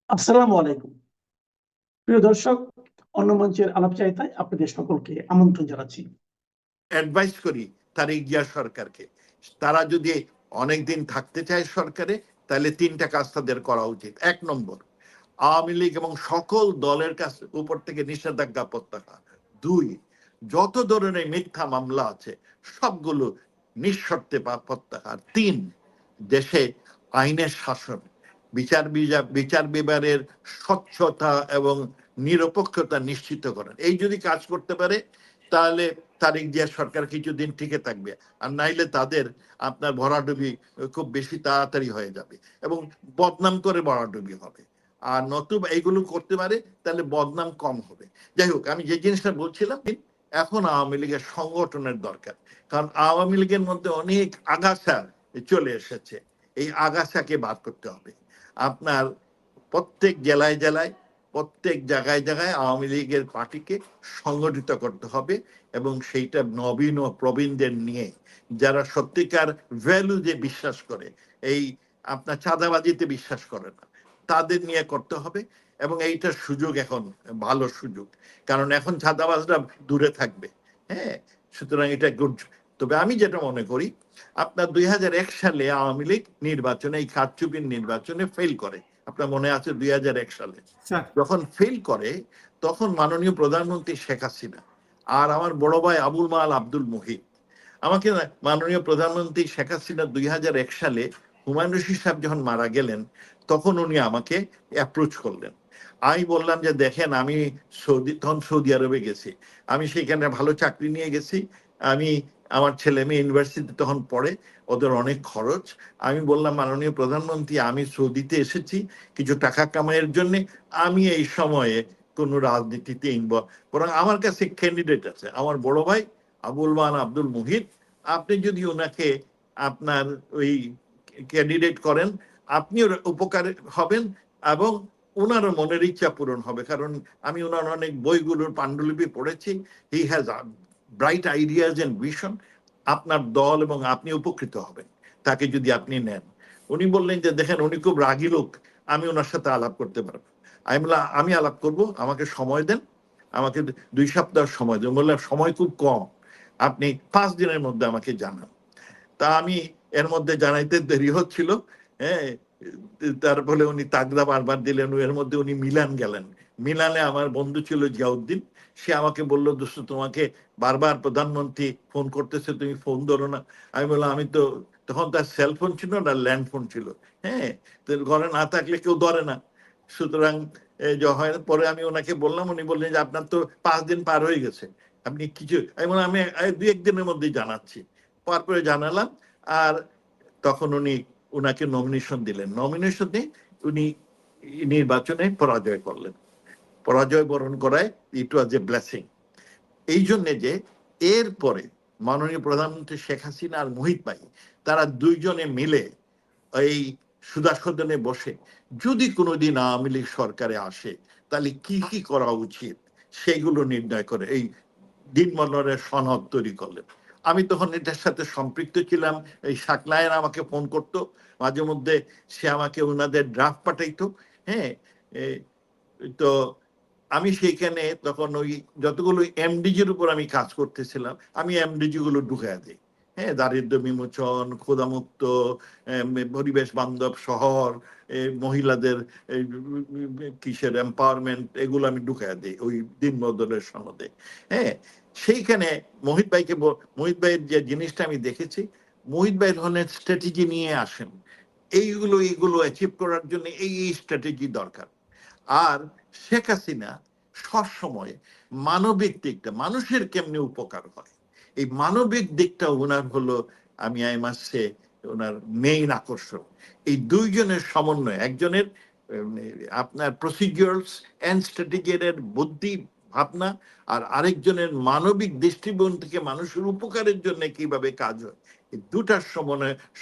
আসসালামু আলাইকুম। প্রিয় দর্শক, অন্য মঞ্চের আলাপচারিতায় আপনাদের সকলকে আমন্ত্রণ জানাচ্ছি। অ্যাডভাইস করি তারেক জিয়া সরকারকে, তারা যদি অনেকদিন থাকতে চায় সরকারে, তাহলে তিনটা কাজ তাদের করা উচিত। এক নম্বর, আওয়ামী লীগ এবং সকল দলের কাছে উপর থেকে নিষেধাজ্ঞা প্রত্যাহার। দুই, যত ধরনের মিথ্যা মামলা আছে সবগুলো নিঃশর্তে প্রত্যাহার। তিন, দেশে আইনের শাসন, বিচার বিভাগের স্বচ্ছতা এবং নিরপেক্ষতা নিশ্চিত করেন। এই যদি কাজ করতে পারে তাহলে তারেক জিয়া সরকার কিছুদিন টিকে থাকবে, আর নাইলে তাদের আপনার ভরাডুবি খুব বেশি তাড়াতাড়ি হয়ে যাবে এবং বদনাম করে ভরাডুবি হবে। আর নতুবা এইগুলো করতে পারে তাহলে বদনাম কম হবে। যাই হোক, আমি যে জিনিসটা বলছিলাম, এখন আওয়ামী লীগের সংগঠনের দরকার, কারণ আওয়ামী লীগের মধ্যে অনেক আগাছা চলে এসেছে। এই আগাছাকে বাদ করতে হবে। আপনার প্রত্যেক জেলায় জেলায়, প্রত্যেক জায়গায় জায়গায় আওয়ামী লীগের পার্টিকে সংগঠিত করতে হবে এবং সেইটা নবীন ও প্রবীণদের নিয়ে, যারা সত্যিকার ভ্যালুতে বিশ্বাস করে, এই আপনার চাঁদাবাজিতে বিশ্বাস করে না, তাদের নিয়ে করতে হবে। এবং এইটার সুযোগ এখন ভালো সুযোগ, কারণ এখন চাঁদাবাজরা দূরে থাকবে। হ্যাঁ, সুতরাং এটা গুড। তবে আমি যেটা মনে করি, আপনার 2001 সালে আওয়ামী লীগ নির্বাচনে, এই কারচুপির নির্বাচনে ফেল করে। আপনার মনে আছে 2001 সালে যখন ফেল করে, তখন মাননীয় প্রধানমন্ত্রী শেখ হাসিনা আর আমার বড় ভাই আবুল মাল আব্দুল মুহিত আমাকে, মাননীয় প্রধানমন্ত্রী শেখ হাসিনা 2001 সালে হুমায়ুন রশিদ সাহেব যখন মারা গেলেন, তখন উনি আমাকে অ্যাপ্রোচ করলেন। আমি বললাম যে দেখেন, আমি তখন সৌদি আরবে গেছি, আমি সেখানে ভালো চাকরি নিয়ে গেছি, আমি আমার ছেলে মেয়ে ইউনিভার্সিটি তখন পড়ে, ওদের অনেক খরচ। আমি বললাম, মাননীয় প্রধানমন্ত্রী, আমি সৌদিতে এসেছি কিছু টাকা কামাইয়ের জন্য, আমি এই সময়ে কোনো রাজনীতিতে ইনভলভ, বরং আমার কাছে ক্যান্ডিডেট আছে, আমার বড় ভাই আবুল মান আব্দুল মুহিত, আপনি যদি ওনাকে আপনার ওই ক্যান্ডিডেট করেন, আপনিও উপকার হবেন এবং ওনারও মনের ইচ্ছা পূরণ হবে। কারণ আমি ওনার অনেক বইগুলোর পাণ্ডুলিপি পড়েছি। He has bright ideas and vision. আপনার দল এবং আপনি উপকৃত হবেন তাকে যদি আপনি নেন। উনি বললেন যে দেখেন, উনি খুব রাগী লোক, আমি ওনার সাথে আলাপ করতে পারবো। আমি আলাপ করব, আমাকে সময় দেন, আমাকে 2 সপ্তাহ সময় দেন। বললাম সময় খুব কম, আপনি 5 দিনের মধ্যে আমাকে জানান। তা আমি এর মধ্যে জানাইতে দেরি হচ্ছিল। হ্যাঁ, তারপরে উনি তাগদা বারবার দিলেন, এর মধ্যে উনি মিলান গেলেন। মিলানে আমার বন্ধু ছিল জিয়াউদ্দিন, সে আমাকে বললো, দোস্ত তোমাকে বারবার প্রধানমন্ত্রী ফোন করতেছে, তুমি ফোন ধরো না। আমি বললাম, আমি তো, তখন তার সেলফোন ছিল না, ল্যান্ড ফোন ছিল। হ্যাঁ, তো ঘরে না থাকলে কেউ ধরে না। সুতরাং হয়, পরে আমি ওনাকে বললাম, উনি বললেন যে আপনার তো 5 দিন পার হয়ে গেছে, আপনি কিছু, আমি বললাম আমি 2-1 দিনের মধ্যেই জানাচ্ছি। তারপরে জানালাম, আর তখন উনি ওনাকে নমিনেশন দিলেন। নমিনেশনে উনি নির্বাচনে পরাজয় করলেন। পরাজয় বরণ করায় ইট ওয়াজ এ ব্লেসিং। এই জন্যে যে এরপরে মাননীয় প্রধানমন্ত্রী শেখ হাসিনা আর মুহিত ভাই, তারা দুইজনে মিলে এই সুদাসদনে বসে যদি কোনোদিন আওয়ামী লীগ সরকারে আসে, তাহলে কি কি করা উচিত সেগুলো নির্ণয় করে এই দিনমনোরের সনদ তৈরি করলেন। আমি তখন এটার সাথে সম্পৃক্ত ছিলাম। এই শাকলায়ন আমাকে ফোন করতো মাঝে মধ্যে, সে আমাকে ওনাদের ড্রাফট পাঠাইতো। হ্যাঁ, তো আমি সেইখানে তখন ওই যতগুলো এমডিজির উপর আমি কাজ করতেছিলাম, আমি এমডিজি গুলো ঢুকাইয়া দিই। হ্যাঁ, দারিদ্র বিমোচন, ক্ষুধামুক্ত, পরিবেশ বান্ধব শহর, মহিলাদের কিসের এম্পাওয়ারমেন্ট, এগুলো আমি ঢুকাইয়া দিই ওই দিনবদলের সনদে। হ্যাঁ, সেইখানে মোহিত ভাইয়ের যে জিনিসটা আমি দেখেছি, মোহিত ভাই ধরনের স্ট্র্যাটেজি নিয়ে আসেন, এইগুলো অ্যাচিভ করার জন্য এই স্ট্র্যাটেজি দরকার। আর শেখ হাসিনা সবসময় মানবিক দিকটা, মানুষের কেমনে উপকার হয়, এই মানবিক দিকটা ওনার হলো, আমি মাসে ওনার মেইন আকর্ষণ। এই দুইজনের সমন্বয়, একজনের আপনার প্রসিডিউরস এন্ড স্ট্র্যাটেজির বুদ্ধি ভাবনা, আর আরেকজনের মানবিক দৃষ্টিকোণ থেকে মানুষের উপকারের জন্য কিভাবে কাজ হয়, এই দুটার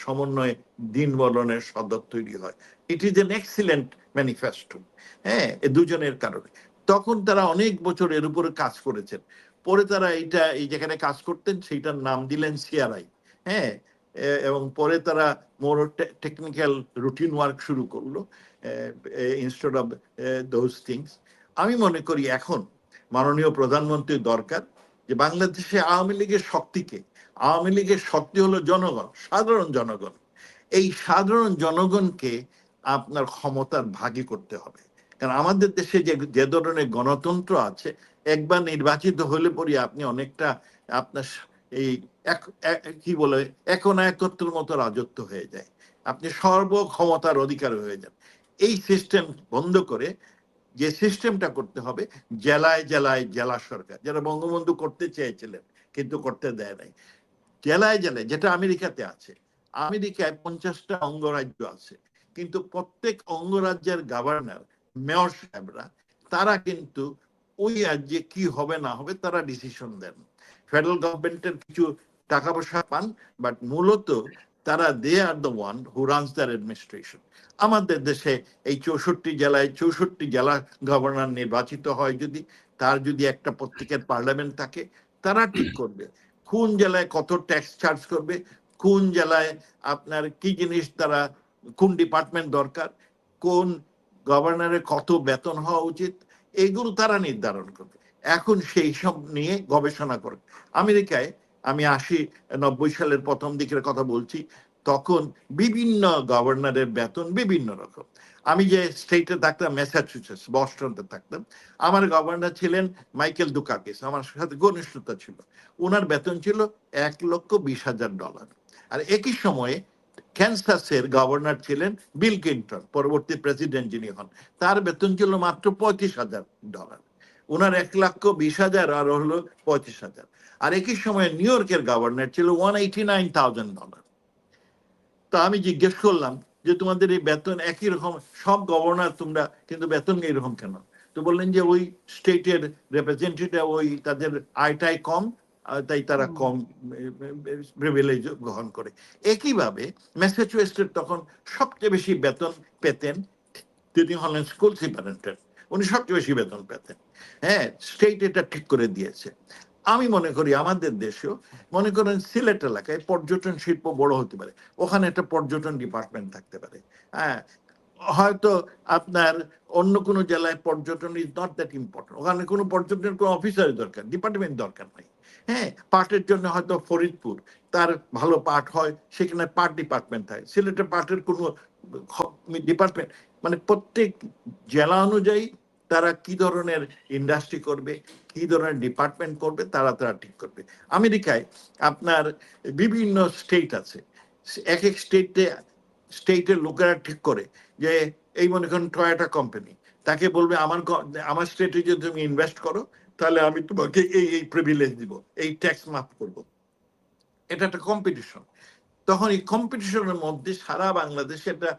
সমন্বয়ে দিনবদলের সদর তৈরি হয়। It is an excellent manifesto. হ্যাঁ, এই দুজনের কারণে তখন তারা অনেক বছর এর উপরে কাজ করেছেন। পরে তারা এই যেখানে কাজ করতেন সেইটার নাম দিলেন সিআরআই। হ্যাঁ, এবং পরে তারা মোর টেকনিক্যাল রুটিন ওয়ার্ক শুরু করলো ইনস্টেড অফ দোজ থিংস। আমি মনে করি এখন মাননীয় প্রধানমন্ত্রীর দরকার যে বাংলাদেশে আওয়ামী লীগের শক্তিকে, আওয়ামী লীগের শক্তি হলো জনগণ, সাধারণ জনগণ, এই সাধারণ জনগণকে আপনার ক্ষমতার ভাগী করতে হবে। কারণ আমাদের দেশে যে ধরনের গণতন্ত্র আছে, একবার নির্বাচিত হলে পরে আপনি অনেকটা আপনার এই কি বলে একনায়কত্বের মতো রাজত্ব হয়ে যায়, আপনি সর্বক্ষমতার অধিকার হয়ে যান। এই সিস্টেম বন্ধ করে যে সিস্টেমটা করতে হবে, জেলায় জেলায় জেলা সরকার, যারা বঙ্গবন্ধু করতে চেয়েছিলেন কিন্তু করতে দেয় নাই, জেলায় জেলায়, যেটা আমেরিকাতে আছে। আমেরিকায় 50টা অঙ্গরাজ্য আছে, কিন্তু প্রত্যেক অঙ্গরাজ্যের গভর্নর, মেয়র সাহেবরা, তারা কিন্তু ওই রাজ্যে কি হবে না হবে তারা ডিসিশন দেন। ফেডারেল গভর্নমেন্টের কিছু টাকা পয়সা পান, বাট মূলত তারা they are the one who runs their administration. আমাদের দেশে এই 64 জেলায় 64 জেলা গভর্নর নির্বাচিত হয়, যদি একটা প্রত্যেকের পার্লামেন্ট থাকে, তারা ঠিক করবে কোন জেলায় কত ট্যাক্স চার্জ করবে, কোন জেলায় আপনার কি জিনিস তারা, কোন ডিপার্টমেন্ট দরকার, কোন গভর্নরের কত বেতন হওয়া উচিত, এইগুলো তারা নির্ধারণ করবে। এখন সেই সব নিয়ে গবেষণা করে। আমেরিকায় আমি 80-90 সালের প্রথম দিকের কথা বলছি, তখন বিভিন্ন গভর্নরের বেতন বিভিন্ন রকম। আমি যে স্টেটে থাকতাম, ম্যাসাচুসেটস, বস্টনতে থাকতাম, আমার গভর্নর ছিলেন মাইকেল দুকাকিস, আমার সাথে ঘনিষ্ঠতা ছিল। ওনার বেতন ছিল $1,20,000। আর একই সময়ে ক্যানসাসের গভর্নর ছিলেন বিল ক্লিন্টন, পরবর্তী প্রেসিডেন্ট যিনি হন, তার বেতন ছিল মাত্র $35,000। ওনার $1,20,000 আর হলো $35,000। আর একই সময় নিউ ইয়র্কের গভর্নর ছিল $189,000। তো আমি জিজ্ঞেস করলাম যে তোমাদের এই বেতন একই রকম, সব গভর্নর তোমরা, কিন্তু বেতন এইরকম কেন? তো বললেন যে ওই স্টেটের রিপ্রেজেন্টেটিভ, ওই তাদের আয়টাই কম, তাই তারা কম প্রিভিলেজ গ্রহণ করে। একইভাবে ম্যাসাচুসেটসের তখন সবচেয়ে বেশি বেতন পেতেন তিনি হলেন স্কুল সুপারিনটেন্ডেন্ট, উনি সবচেয়ে বেশি বেতন পেতেন। হ্যাঁ, স্টেট এটা ঠিক করে দিয়েছে। আমি মনে করি আমাদের দেশেও, মনে করেন সিলেট এলাকায় পর্যটন শিল্প বড় হতে পারে, ওখানে একটা পর্যটন ডিপার্টমেন্ট থাকতে পারে। হ্যাঁ, হয়তো আপনার অন্য কোনো জেলায় পর্যটন ইজ নট দ্যাট ইম্পর্টেন্ট, ওখানে কোনো পর্যটন কোনো অফিসারের দরকার, ডিপার্টমেন্ট দরকার নাই। হ্যাঁ, পাটের জন্য হয়তো ফরিদপুর, তার ভালো পাট হয়, সেখানে পাট ডিপার্টমেন্ট থাকে। সিলেটে পাটের কোনো ডিপার্টমেন্ট, মানে প্রত্যেক জেলা অনুযায়ী তারা কি ধরনের ইন্ডাস্ট্রি করবে, কি ধরনের ডিপার্টমেন্ট করবে, তারা ঠিক করবে। আমেরিকায় আপনার বিভিন্ন স্টেট আছে, এক এক স্টেটের লোকেরা ঠিক করে যে এই মনে করেন টয়োটা কোম্পানি, তাকে বলবে আমার স্টেটে যদি তুমি ইনভেস্ট করো, তাহলে আমি তোমাকে এই প্রিভিলেজ দিব, এই ট্যাক্স মাফ করবো। এটা একটা কম্পিটিশন। তখন এই কম্পিটিশনের মধ্যে সারা বাংলাদেশে একটা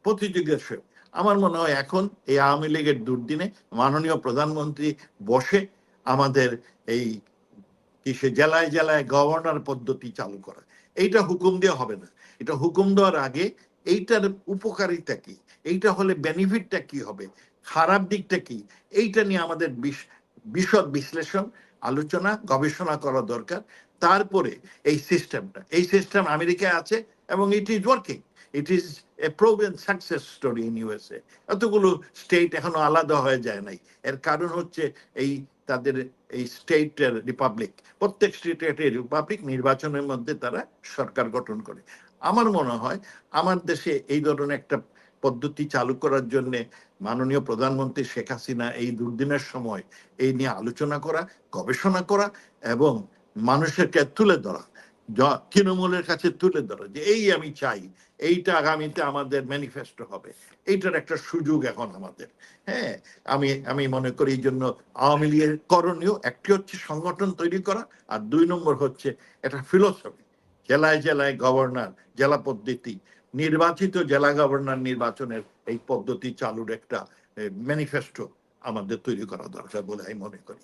প্রতিযোগিতা শুরু। আমার মনে হয় এখন এই আওয়ামী লীগের দুর্দিনে মাননীয় প্রধানমন্ত্রী বসে আমাদের এই কিসে জেলায় জেলায় গভর্নর পদ্ধতি চালু করা, এইটা হুকুম দেওয়া হবে না। এটা হুকুম দেওয়ার আগে এইটার উপকারিতা কি, এইটা হলে বেনিফিটটা কি হবে, খারাপ দিকটা কি, এইটা নিয়ে আমাদের বিশদ বিশ্লেষণ, আলোচনা, গবেষণা করা দরকার। তারপরে এই সিস্টেম আমেরিকায় আছে এবং it is working, it is a proven success story in USA. এতগুলো স্টেট এখনো আলাদা হয়ে যায় নাই, এর কারণ হচ্ছে এই তাদের এই স্টেটের রিপাবলিক, প্রত্যেক স্টেটের রিপাবলিক নির্বাচনের মধ্যে তারা সরকার গঠন করে। আমার মনে হয় আমার দেশে এই ধরনের একটা পদ্ধতি চালু করার জন্য মাননীয় প্রধানমন্ত্রী শেখ হাসিনা এই দুর্দিনের সময় এই নিয়ে আলোচনা করা, গবেষণা করা এবং মানুষের কাছে তুলে ধরা, তৃণমূলের কাছে তুলে ধরা যে এই আমি চাই, এইটা আগামীতে আমাদের ম্যানিফেস্টো হবে, এইটার একটা সুযোগ এখন আমাদের। হ্যাঁ, আমি মনে করি এই জন্য আওয়ামী লীগের করণীয় একটি হচ্ছে সংগঠন তৈরি করা, আর 2 নম্বর হচ্ছে একটা ফিলোসফি, জেলায় জেলায় গভর্নর, জেলা পদ্ধতি, নির্বাচিত জেলা গভর্নর নির্বাচনের এই পদ্ধতি চালুর একটা ম্যানিফেস্টো আমাদের তৈরি করা দরকার বলে আমি মনে করি।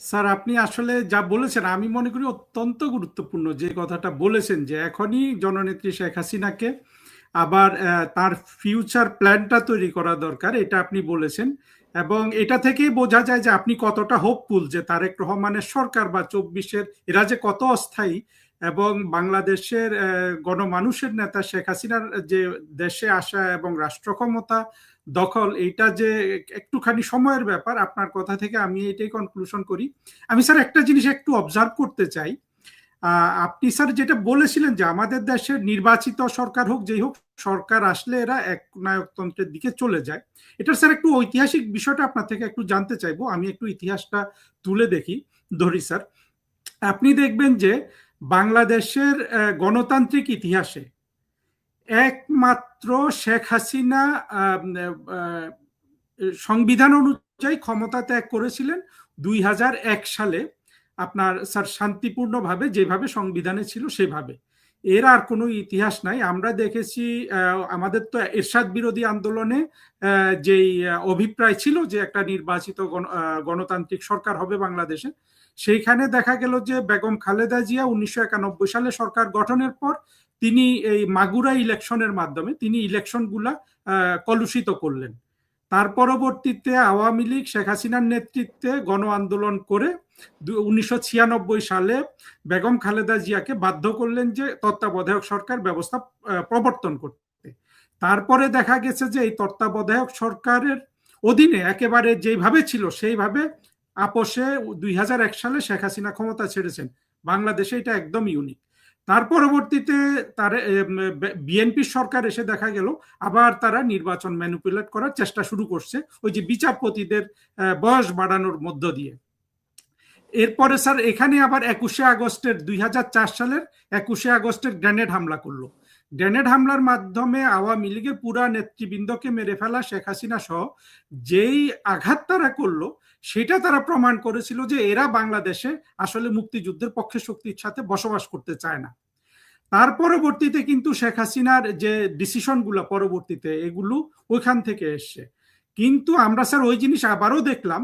স্যার, আপনি আসলে যা বলেছেন আমি মনে করি অত্যন্ত গুরুত্বপূর্ণ যে কথাটা বলেছেন, যে এখনই জননেত্রী শেখ হাসিনাকে আবার তার ফিউচার প্ল্যানটা তৈরি করা দরকার, এটা আপনি বলেছেন। এবং এটা থেকেই বোঝা যায় যে আপনি কতটা হোপফুল যে তারেক রহমানের সরকার বা 24-এর এরা যে কত অস্থায়ী এবং বাংলাদেশের গণমানুষের নেতা শেখ হাসিনার যে দেশে আসা এবং রাষ্ট্র ক্ষমতা দখল, এইটা যে একটুখানি সময়ের ব্যাপার, আপনার কথা থেকে আমি এটাই কনক্লুশন করি। আমি স্যার একটা জিনিস একটু অবজার্ভ করতে চাই। আপনি স্যার যেটা বলেছিলেন যে আমাদের দেশের নির্বাচিত সরকার হোক যেই হোক, সরকার আসলে এরা একনায়কতন্ত্রের দিকে চলে যায়। এটা স্যার একটু ঐতিহাসিক বিষয়টা আপনার থেকে একটু জানতে চাইবো। আমি একটু ইতিহাসটা তুলে ধরি স্যার। আপনি দেখবেন যে বাংলাদেশের গণতান্ত্রিক ইতিহাসে একমাত্র শেখ হাসিনা সংবিধান অনুযায়ী ক্ষমতা ত্যাগ করেছিলেন 2001 সালে, আপনার স্যার শান্তিপূর্ণভাবে, যেভাবে সংবিধানে ছিল সেভাবে। এর আর কোনো ইতিহাস নাই। আমরা দেখেছি আমাদের তো এরশাদ বিরোধী আন্দোলনে যেই অভিপ্রায় ছিল যে একটা নির্বাচিত গণতান্ত্রিক সরকার হবে বাংলাদেশে, সেইখানে দেখা গেল যে বেগম খালেদা জিয়া 1991 সালে সরকার গঠনের পর তিনি এই মাগুরা ইলেকশনের মাধ্যমে তিনি ইলেকশনগুলা কলুষিত করলেন। তার পরবর্তীতে আওয়ামী লীগ শেখ হাসিনার নেতৃত্বে গণ আন্দোলন করে 1996 সালে বেগম খালেদা জিয়াকে বাধ্য করলেন যে তত্ত্বাবধায়ক সরকার ব্যবস্থা প্রবর্তন করতে। তারপরে দেখা গেছে যে এই তত্ত্বাবধায়ক সরকারের অধীনে একেবারে যেভাবে ছিল সেইভাবে আপোষে 2001 সালে শেখ হাসিনা ক্ষমতা ছেড়েছেন। বাংলাদেশে এটা একদম ইউনিক। তার পরবর্তীতে তার বিএনপি সরকার এসে দেখা গেল আবার তারা নির্বাচন ম্যানিপুলেট করার চেষ্টা শুরু করছে, ওই যে বিচারপতিদের বয়স বাড়ানোর মধ্য দিয়ে। এরপরে স্যার এখানে আবার 2004 সালের 21 আগস্টের গ্রেনেড হামলা করলো। গ্রেনেড হামলার মাধ্যমে আওয়ামী লীগের পুরা নেতৃবৃন্দকে মেরে ফেলা শেখ হাসিনা সহ যেই আঘাত তারা করলো, সেটা তারা প্রমাণ করেছিল যে এরা বাংলাদেশে আসলে মুক্তিযুদ্ধের পক্ষে শক্তির সাথে বসবাস করতে চায় না। তার পরবর্তীতে কিন্তু শেখ হাসিনার যে ডিসিশনগুলো পরবর্তীতে এগুলো ওইখান থেকে এসছে। কিন্তু আমরা স্যার ওই জিনিস আবারও দেখলাম,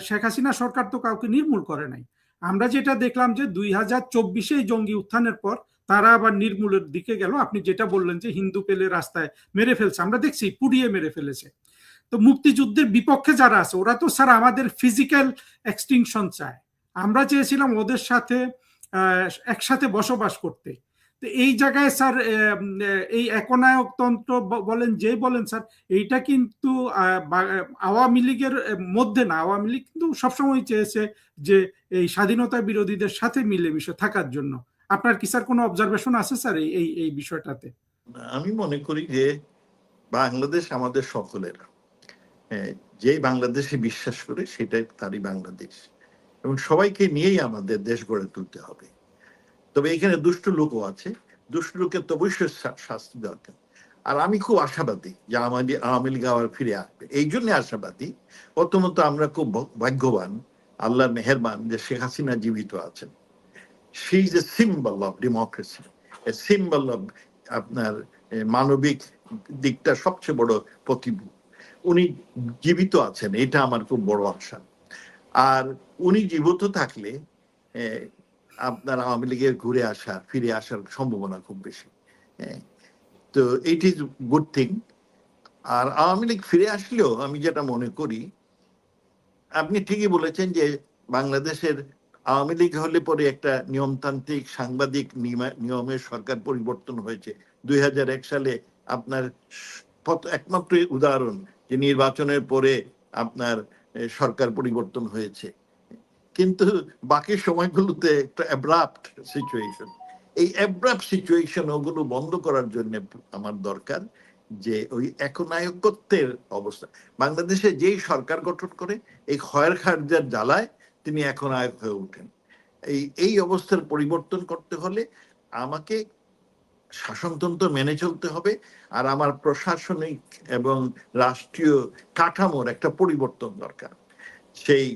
শেখ হাসিনা সরকার তো কাউকে নির্মূল করে নাই। আমরা যেটা দেখলাম যে 2024 জঙ্গি উত্থানের পর তারা আবার নির্মূলের দিকে গেল। আপনি যেটা বললেন যে হিন্দু পেলে রাস্তায় মেরে ফেলছে, আমরা দেখছি পুড়িয়ে মেরে ফেলেছে। তো মুক্তিযুদ্ধের বিপক্ষে যারা আছে ওরা তো স্যার আমাদের ফিজিক্যাল এক্সটিংশন চায়। আমরা চেয়েছিলাম ওদের সাথে একসাথে বসবাস করতে। তো এই জায়গায় স্যার এই একনায়কতন্ত্র বলেন যেই বলেন স্যার, এইটা কিন্তু আওয়ামী লীগের মধ্যে না। আওয়ামী লীগ কিন্তু সবসময় চেয়েছে যে এই স্বাধীনতা বিরোধীদের সাথে মিলেমিশে থাকার জন্য। আপনার কি স্যার কোনো অবজারভেশন আছে স্যার এই এই বিষয়টাতে? আমি মনে করি যে বাংলাদেশ আমাদের সকলের, যে বাংলাদেশে বিশ্বাস করে সেটাই তারই বাংলাদেশ, এবং সবাইকে নিয়েই আমাদের দেশ গড়ে তুলতে হবে। তবে এখানে দুষ্ট লোকও আছে, দুষ্ট লোকের তো অবশ্যই শাস্তি দরকার। আর আমি খুব আশাবাদী যে আওয়ামী লীগ আবার ফিরে আসবে। এই জন্য আশাবাদী, প্রথমত আমরা খুব ভাগ্যবান, আল্লাহর মেহেরবান যে শেখ হাসিনা জীবিত আছেন। She is a symbol of democracy, a symbol of আপনার মানবিক দিকটা সবচেয়ে বড় প্রতিভূ। উনি জীবিত আছেন, এটা আমার খুব বড় আশা। আর উনি জীবিত থাকলে আপনার আওয়ামী লীগের ফিরে আসার সম্ভাবনা খুব বেশি। তো ইট ইজ গুড থিং। আর আওয়ামী লীগ ফিরে আসলেও আমি যেটা মনে করি, আপনি ঠিকই বলেছেন যে বাংলাদেশের আওয়ামী লীগ হলে পরে একটা নিয়মতান্ত্রিক সাংবাদিক নিয়মের সরকার পরিবর্তন হয়েছে 2001 সালে। আপনার একমাত্র উদাহরণ যে নির্বাচনের পরে আপনার সরকার পরিবর্তন হয়েছে, কিন্তু বাকি সময়গুলোতে একটা অ্যাব্রাপ্ট সিচুয়েশন। এই অ্যাব্রাপ্ট সিচুয়েশন ওগুলো বন্ধ করার জন্য আমার দরকার যে ওই একনায়কত্বের অবস্থা। বাংলাদেশে যেই সরকার গঠন করে এই খয়ের খার্জার জ্বালায় তিনি একনায়ক হয়ে ওঠেন। এই অবস্থার পরিবর্তন করতে হলে আমাকে শাসনতন্ত্র মেনে চলতে হবে, আর আমার প্রশাসনিক এবং রাষ্ট্রীয় কাঠামোর একটা পরিবর্তন দরকার। সেই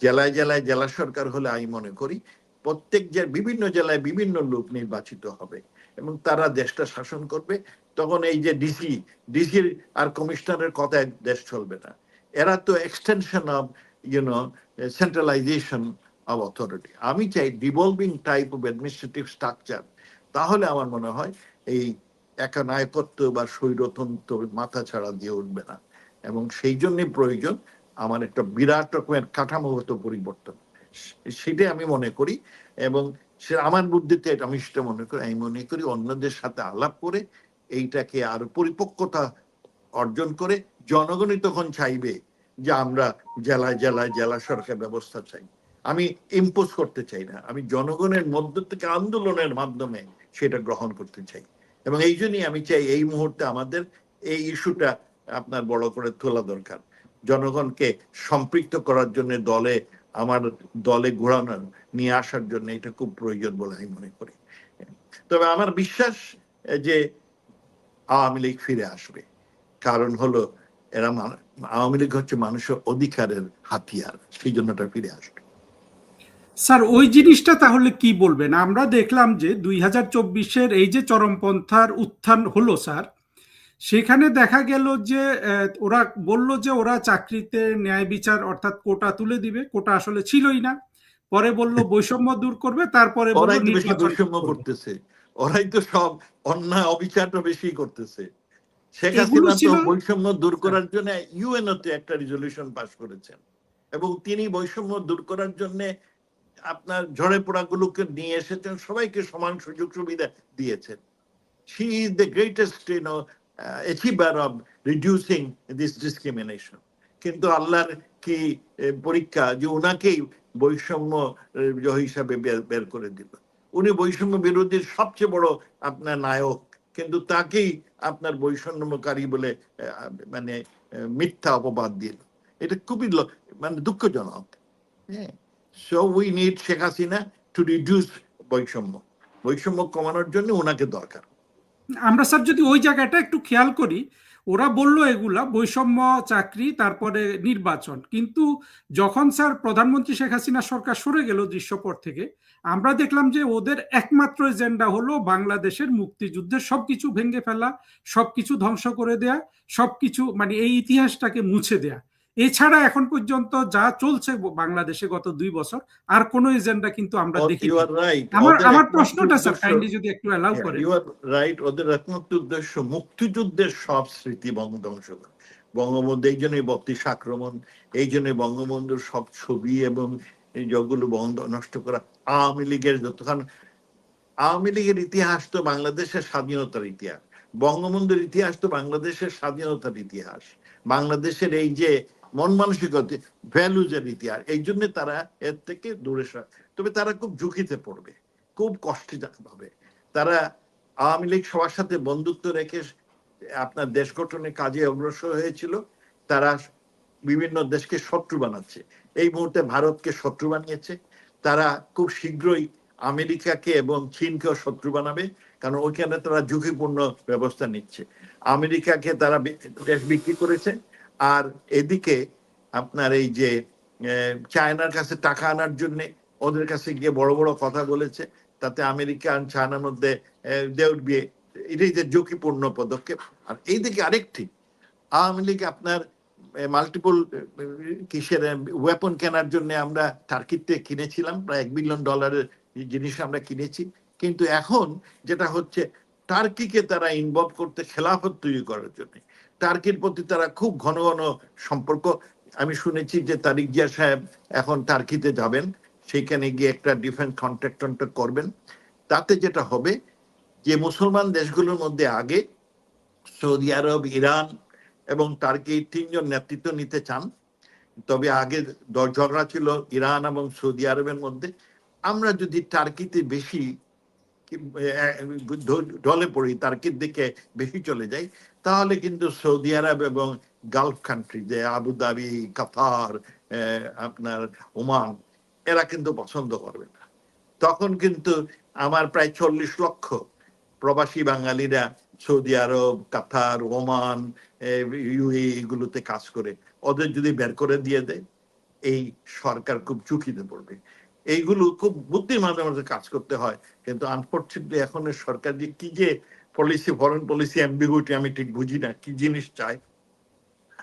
জেলায় জেলায় জেলা সরকার হলে আমি মনে করি প্রত্যেক বিভিন্ন জেলায় বিভিন্ন লোক নির্বাচিত হবে এবং তারা দেশটা শাসন করবে। তখন এই যে ডিসির আর কমিশনারের কথায় দেশ চলবে না। এরা তো extension of centralisation of authority. আমি চাই ডিভলভিং টাইপ অফ অ্যাডমিনিস্ট্রেটিভ স্ট্রাকচার। তাহলে আমার মনে হয় এই একনায়কত্ব বা স্বৈরতন্ত্র মাথা ছাড়া দিয়ে উঠবে না, এবং সেই জন্য প্রয়োজন আমার একটা বিরাট রকমের কাঠামোগত পরিবর্তন, সেটাই আমি মনে করি। এবং সে আমার বুদ্ধিতে এটা আমি সেটা মনে করি, আমি মনে করি অন্যদের সাথে আলাপ করে এইটাকে আরো পরিপক্কতা অর্জন করে জনগণই তখন চাইবে যে আমরা জেলায় জেলায় জেলা সরকার ব্যবস্থা চাই। আমি ইম্পোজ করতে চাই না, আমি জনগণের মধ্য থেকে আন্দোলনের মাধ্যমে সেটা গ্রহণ করতে চাই। এবং এই জন্যই আমি চাই এই মুহূর্তে আমাদের এই ইস্যুটা আপনার বড় করে তোলা দরকার, জনগণকে সম্পৃক্ত করার জন্য আমার দলে ঘোরানো নিয়ে আসার জন্য এটা খুব প্রয়োজন বলে আমি মনে করি। তবে আমার বিশ্বাস যে আওয়ামী লীগ ফিরে আসবে, কারণ হলো এরা আওয়ামী লীগ হচ্ছে মানুষের অধিকারের হাতিয়ার, সেই জন্য এটা ফিরে আসবে। স্যার ওই জিনিসটা তাহলে কি বলবেন? আমরা দেখলাম যে 2024-এর এই যে চরমপন্থার উত্থান হলো স্যার, সেখানে দেখা গেল যে ওরা বলল যে ওরা চাকরিতে ন্যায় বিচার অর্থাৎ কোটা তুলে দিবে, কোটা আসলে ছিলই না। পরে বলল বৈষম্য দূর করবে, তারপরে বলল ওরাই তো বেশি নির্বাচন বৈষম্য করতেছে, ওরাই তো সব অন্যায় অবিচারটা বেশি করতেছে। শেখ এগুলো হাসিনা তো ছিল বৈষম্য দূর করার জন্য ইউএনও তে একটা রেজলিউশন পাস করেছেন, এবং তিনি বৈষম্য দূর করার জন্য আপনার ঝড়ে পোড়াগুলোকে নিয়ে এসেছেন, সবাইকে সমান সুযোগ সুবিধা দিয়েছেন। She is the greatest, achiever of reducing this discrimination. কিন্তু আল্লাহর কি পরীক্ষা যে উনাকেই বৈষম্য হিসাবে বের করে দিল। উনি বৈষম্য বিরোধীর সবচেয়ে বড় আপনার নায়ক, কিন্তু তাকেই আপনার বৈষম্যকারী বলে মানে মিথ্যা অপবাদ দিল। এটা খুবই মানে দুঃখজনক। হ্যাঁ, so we need Sheikh Hasina to reduce বৈষম্য কমানোর জন্য ওনাকে দরকার। আমরা স্যার যদি ওই জায়গাটা একটু খেয়াল করি, ওরা বলল এগুলা বৈষম্য, চাকরি, তারপরে নির্বাচন, কিন্তু যখন স্যার প্রধানমন্ত্রী শেখ হাসিনা সরকার সরে গেল দৃশ্যপট থেকে, আমরা দেখলাম যে ওদের একমাত্র এজেন্ডা হলো বাংলাদেশের মুক্তিযুদ্ধের সবকিছু ভেঙে ফেলা, সবকিছু ধ্বংস করে দেয়া, সবকিছু মানে এই ইতিহাসটাকে মুছে দেয়া। এছাড়া এখন পর্যন্ত যা চলছে বাংলাদেশে গত 2 বছর আর কোনো এজেন্ডা কিন্তু আমরা দেখি। আমার প্রশ্নটা স্যার কাইন্ডলি যদি একটু অ্যালাউ করেন। ইউ আর রাইট, ওদের একমাত্র উদ্দেশ্য মুক্তিযুদ্ধের সব স্মৃতি ধ্বংস করা। বঙ্গবন্ধু এই জন্যই 32 আক্রমণ, এই জন্য বঙ্গবন্ধুর সব ছবি এবং যেগুলো নষ্ট করা। আওয়ামী লীগের যতক্ষণ আওয়ামী লীগের ইতিহাস তো বাংলাদেশের স্বাধীনতার ইতিহাস, বঙ্গবন্ধুর ইতিহাস তো বাংলাদেশের স্বাধীনতার ইতিহাস, বাংলাদেশের এই যে মন মানসিকতা ভ্যালুজের ইতিহাস। এই জন্য তারা এর থেকে দূরে তবে তারা খুব ঝুঁকিতে পড়বে, খুব কষ্টে হবে। তারা আওয়ামী লীগ সবার সাথে বন্ধুত্ব রেখে আপনার দেশ গঠনের কাজে অগ্রসর হয়েছিল, তারা বিভিন্ন দেশকে শত্রু বানাচ্ছে। এই মুহূর্তে ভারতকে শত্রু বানিয়েছে, তারা খুব শীঘ্রই আমেরিকাকে এবং চীনকেও শত্রু বানাবে, কারণ ওইখানে তারা ঝুঁকিপূর্ণ ব্যবস্থা নিচ্ছে। আমেরিকাকে তারা দেশ বিক্রি করেছে, আর এদিকে আপনার এই যে চায়নার কাছে টাকা আনার জন্য ওদের কাছে গিয়ে বড় বড় কথা বলেছে, তাতে আমেরিকা আর চায়নার মধ্যে এটাই যে ঝুঁকিপূর্ণ পদক্ষেপ। আর এইদিকে আরেকটি, আওয়ামী লীগ আপনার মাল্টিপল কিসের ওয়েপন কেনার জন্য আমরা টার্কিতে কিনেছিলাম, প্রায় $1 বিলিয়ন জিনিস আমরা কিনেছি। কিন্তু এখন যেটা হচ্ছে, টার্কিকে তারা ইনভলভ করতে, খেলাফত তৈরি করার জন্য টার্কির প্রতি তারা খুব ঘন ঘন সম্পর্ক। আমি শুনেছি যে তারিক জিয়া সাহেব এখন টার্কিতে যাবেন, সেখানে গিয়ে একটা ডিফেন্স কন্ট্রাক্ট করবেন। তাতে যেটা হবে যে মুসলমান দেশগুলোর মধ্যে আগে সৌদি আরব, ইরান এবং টার্কি 3 জন নেতৃত্ব নিতে চান, তবে আগে ঝগড়া ছিল ইরান এবং সৌদি আরবের মধ্যে। আমরা যদি টার্কিতে বেশি ঢলে পড়ি, টার্কির দিকে বেশি চলে যাই, তাহলে কিন্তু সৌদি আরব এবং গালফ কান্ট্রি যে আবুধাবি, কাতার, আপনার ওমান, এরা কিন্তু পছন্দ করবে না। তখন কিন্তু আমার প্রায় 40 লক্ষ প্রবাসী বাঙালিরা সৌদি আরব, কাতার, ওমান, ইউএই এগুলোতে কাজ করে, ওদের যদি বের করে দিয়ে দেয়, এই সরকার খুব ঝুঁকিতে পড়বে। এইগুলো খুব বুদ্ধির মাঝে মাঝে কাজ করতে হয়, কিন্তু আনফর্চুনেটলি এখন সরকার যে কি যে পলিসি, ফরেন পলিসি অ্যাম্বিগুইটি, আমি ঠিক বুঝি না কি জিনিস চায়।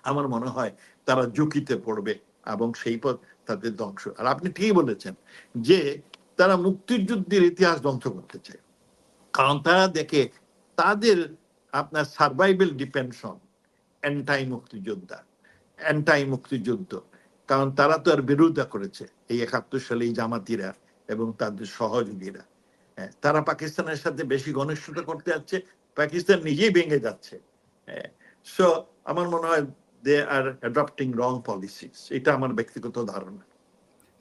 আমার মনে হয় তারা ঝুঁকিতে পড়বে এবং সেই পথ তাদের ধ্বংস। আর আপনি ঠিকই বলেছেন যে তারা মুক্তিযুদ্ধের ইতিহাস ধ্বংস করতে চায়, কারণ তারা দেখে তাদের আপনার সার্ভাইভাল ডিপেন্ডস অন অ্যান্টাই মুক্তিযুদ্ধ। কারণ তারা তো আর বিরোধিতা করেছে এই 71 সালে জামাতিরা এবং তাদের সহযোগীরা। তারা পাকিস্তানের সাথে বেশি ঘনিষ্ঠতা করতে যাচ্ছে, পাকিস্তান নিজেই ভেঙে যাচ্ছে। সো আমার মনে হয় দে আর অ্যাডপ্টিং রং পলিসিস, এটা আমার ব্যক্তিগত ধারণা।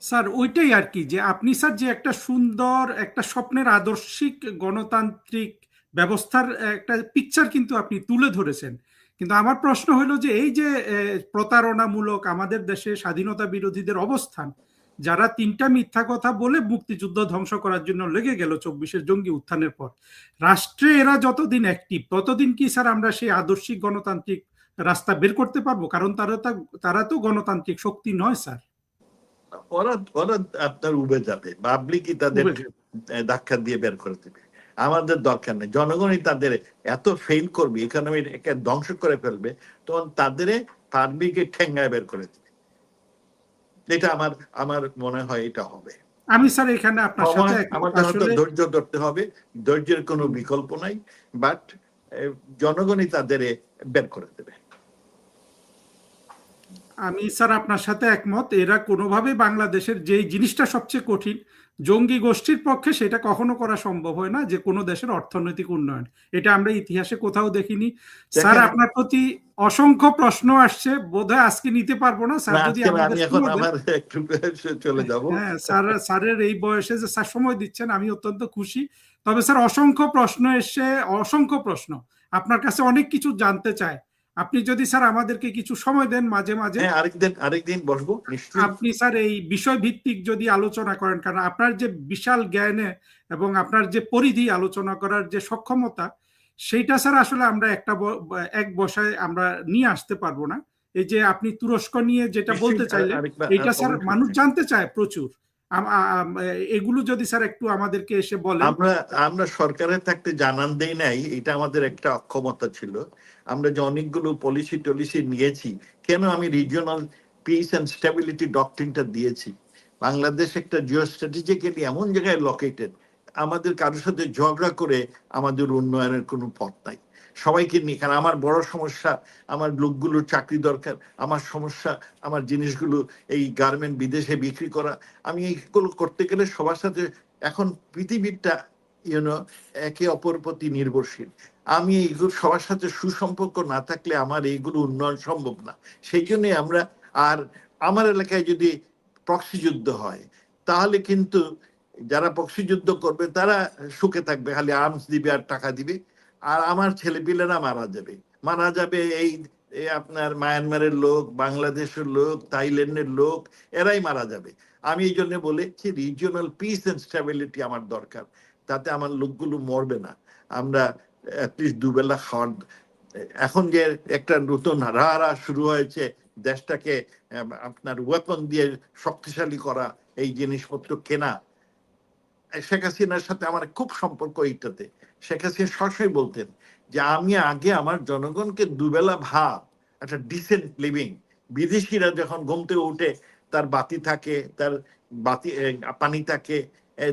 স্যার ওইটাই আর কি, যে আপনি স্যার যে একটা সুন্দর একটা স্বপ্নের আদর্শিক গণতান্ত্রিক ব্যবস্থার একটা পিকচার কিন্তু আপনি তুলে ধরেছেন, কিন্তু আমার প্রশ্ন হলো যে এই যে প্রতারণামূলক আমাদের দেশে স্বাধীনতা বিরোধীদের অবস্থান, যারা 3টা মিথ্যা কথা বলে মুক্তিযুদ্ধ ধ্বংস করার জন্য লেগে গেল 24-এর জঙ্গি উত্থানের পর, রাষ্ট্রে এরা যতদিন অ্যাক্টিভ ততদিন কি স্যার আমরা সেই আদর্শিক গণতান্ত্রিক রাস্তা বের করতে পারবো? কারণ তারা তো গণতান্ত্রিক শক্তি নয় স্যার। ওরা ওরা আপনার উবে যাবে, পাবলিকই তাদের ধাক্কা দিয়ে বের করে দেবে। আমাদের দরকার নেই, জনগণই তাদের এত ফেল করবে, ইকোনমিকে ধ্বংস করে ফেলবে, তখন তাদের পাবলিকে ঠেঙ্গায় বের করে দেবে। এটা আমার মনে হয় এটা হবে। আমি স্যার এখানে আপনার সাথে আমাদের হয়তো ধৈর্য ধরতে হবে, ধৈর্যের কোনো বিকল্প নাই, বাট জনগণই তাদের বের করে দেবে। আমি স্যার আপনার সাথে একমত, এরা কোনোভাবে বাংলাদেশের যে জিনিসটা সবচেয়ে কঠিন জঙ্গি গোষ্ঠীর পক্ষে সেটা কখনো করা সম্ভব হয় না, যে কোনো দেশের অর্থনৈতিক উন্নয়ন, এটা আমরা ইতিহাসে কোথাও দেখিনি। স্যার আপনার প্রতি অসংখ্য প্রশ্ন আসছে, বোধহয় আজকে নিতে পারবো না স্যার, যদি আমি এখন আমার একটু চলে যাব। হ্যাঁ স্যার, স্যারের এই বয়সে যে স্যার সময় দিচ্ছেন আমি অত্যন্ত খুশি। তবে স্যার অসংখ্য প্রশ্ন এসে, অসংখ্য প্রশ্ন, আপনার কাছে অনেক কিছু জানতে চায়। আপনি যদি স্যার আমাদেরকে কিছু সময় দেন মাঝে মাঝে, আরেকদিন বসবো নিশ্চয়ই। আপনি স্যার এই বিষয় ভিত্তিক যদি আলোচনা করেন, কারণ আপনার যে বিশাল জ্ঞানে এবং আপনার যে পরিধি আলোচনা করার যে সক্ষমতা, সেইটা স্যার আসলে আমরা এক বসায় আমরা নিয়ে আসতে পারবো না। এই যে আপনি তুরস্ক নিয়ে যেটা বলতে চাইলেন, এটা স্যার মানুষ জানতে চায় প্রচুর। এগুলো যদি স্যার একটু আমাদেরকে এসে বলেন। আমরা সরকারের থাকতে জানান দেই নাই, এটা আমাদের একটা অক্ষমতা ছিল। আমরা যে অনেকগুলো পলিসি নিয়েছি, কেন আমি রিজিওনাল পিস এন্ড স্টেবিলিটি ডক্ট্রিনটা দিয়েছি। বাংলাদেশ একটা জিও স্ট্র্যাটেজিক্যালি এমন জায়গায় লোকেটেড, আমাদের কারোর সাথে ঝগড়া করে আমাদের উন্নয়নের কোনো পথ নাই। সবাইকে নিয়ে, কারণ আমার বড় সমস্যা আমার লোকগুলোর চাকরি দরকার, আমার সমস্যা আমার জিনিসগুলো এই গার্মেন্ট বিদেশে বিক্রি করা। আমি এইগুলো করতে গেলে সবার সাথে, এখন পৃথিবীটা একে অপর প্রতি নির্ভরশীল। আমি এইগুলো সবার সাথে সুসম্পর্ক না থাকলে আমার এইগুলো উন্নয়ন সম্ভব না। সেই জন্য আমরা, আর আমার এলাকায় যদি প্রক্সি যুদ্ধ হয় তাহলে কিন্তু যারা প্রক্সি যুদ্ধ করবে তারা সুখে থাকবে, খালি আর্মস দিবে আর টাকা দিবে, আর আমার ছেলেপিলেরা মারা যাবে এই আপনার মায়ানমারের লোক, বাংলাদেশের লোক, থাইল্যান্ডের লোক, এরাই মারা যাবে। আমি এই জন্য বলেছি রিজিওনাল পিস এন্ড স্টেবিলিটি আমার দরকার, তাতে আমার লোকগুলো মরবে না, আমরা অ্যাটলিস্ট দুবেলা খাওয়ার। এখন যে একটা নতুন রাহা শুরু হয়েছে দেশটাকে আপনার ওয়েপন দিয়ে শক্তিশালী করা, এই জিনিসপত্র কেনা, শেখ হাসিনার সাথে আমার খুব সম্পর্ক এইটাতে। শেখ হাসিনা সরাসরি বলতেন যে আমি আগে আমার জনগণকে দুবেলা ভাত, একটা ডিসেন্ট লিভিং, বিদেশিরা যখন ঘুম থেকে উঠে তার বাতি থাকে, তার পানি থাকে,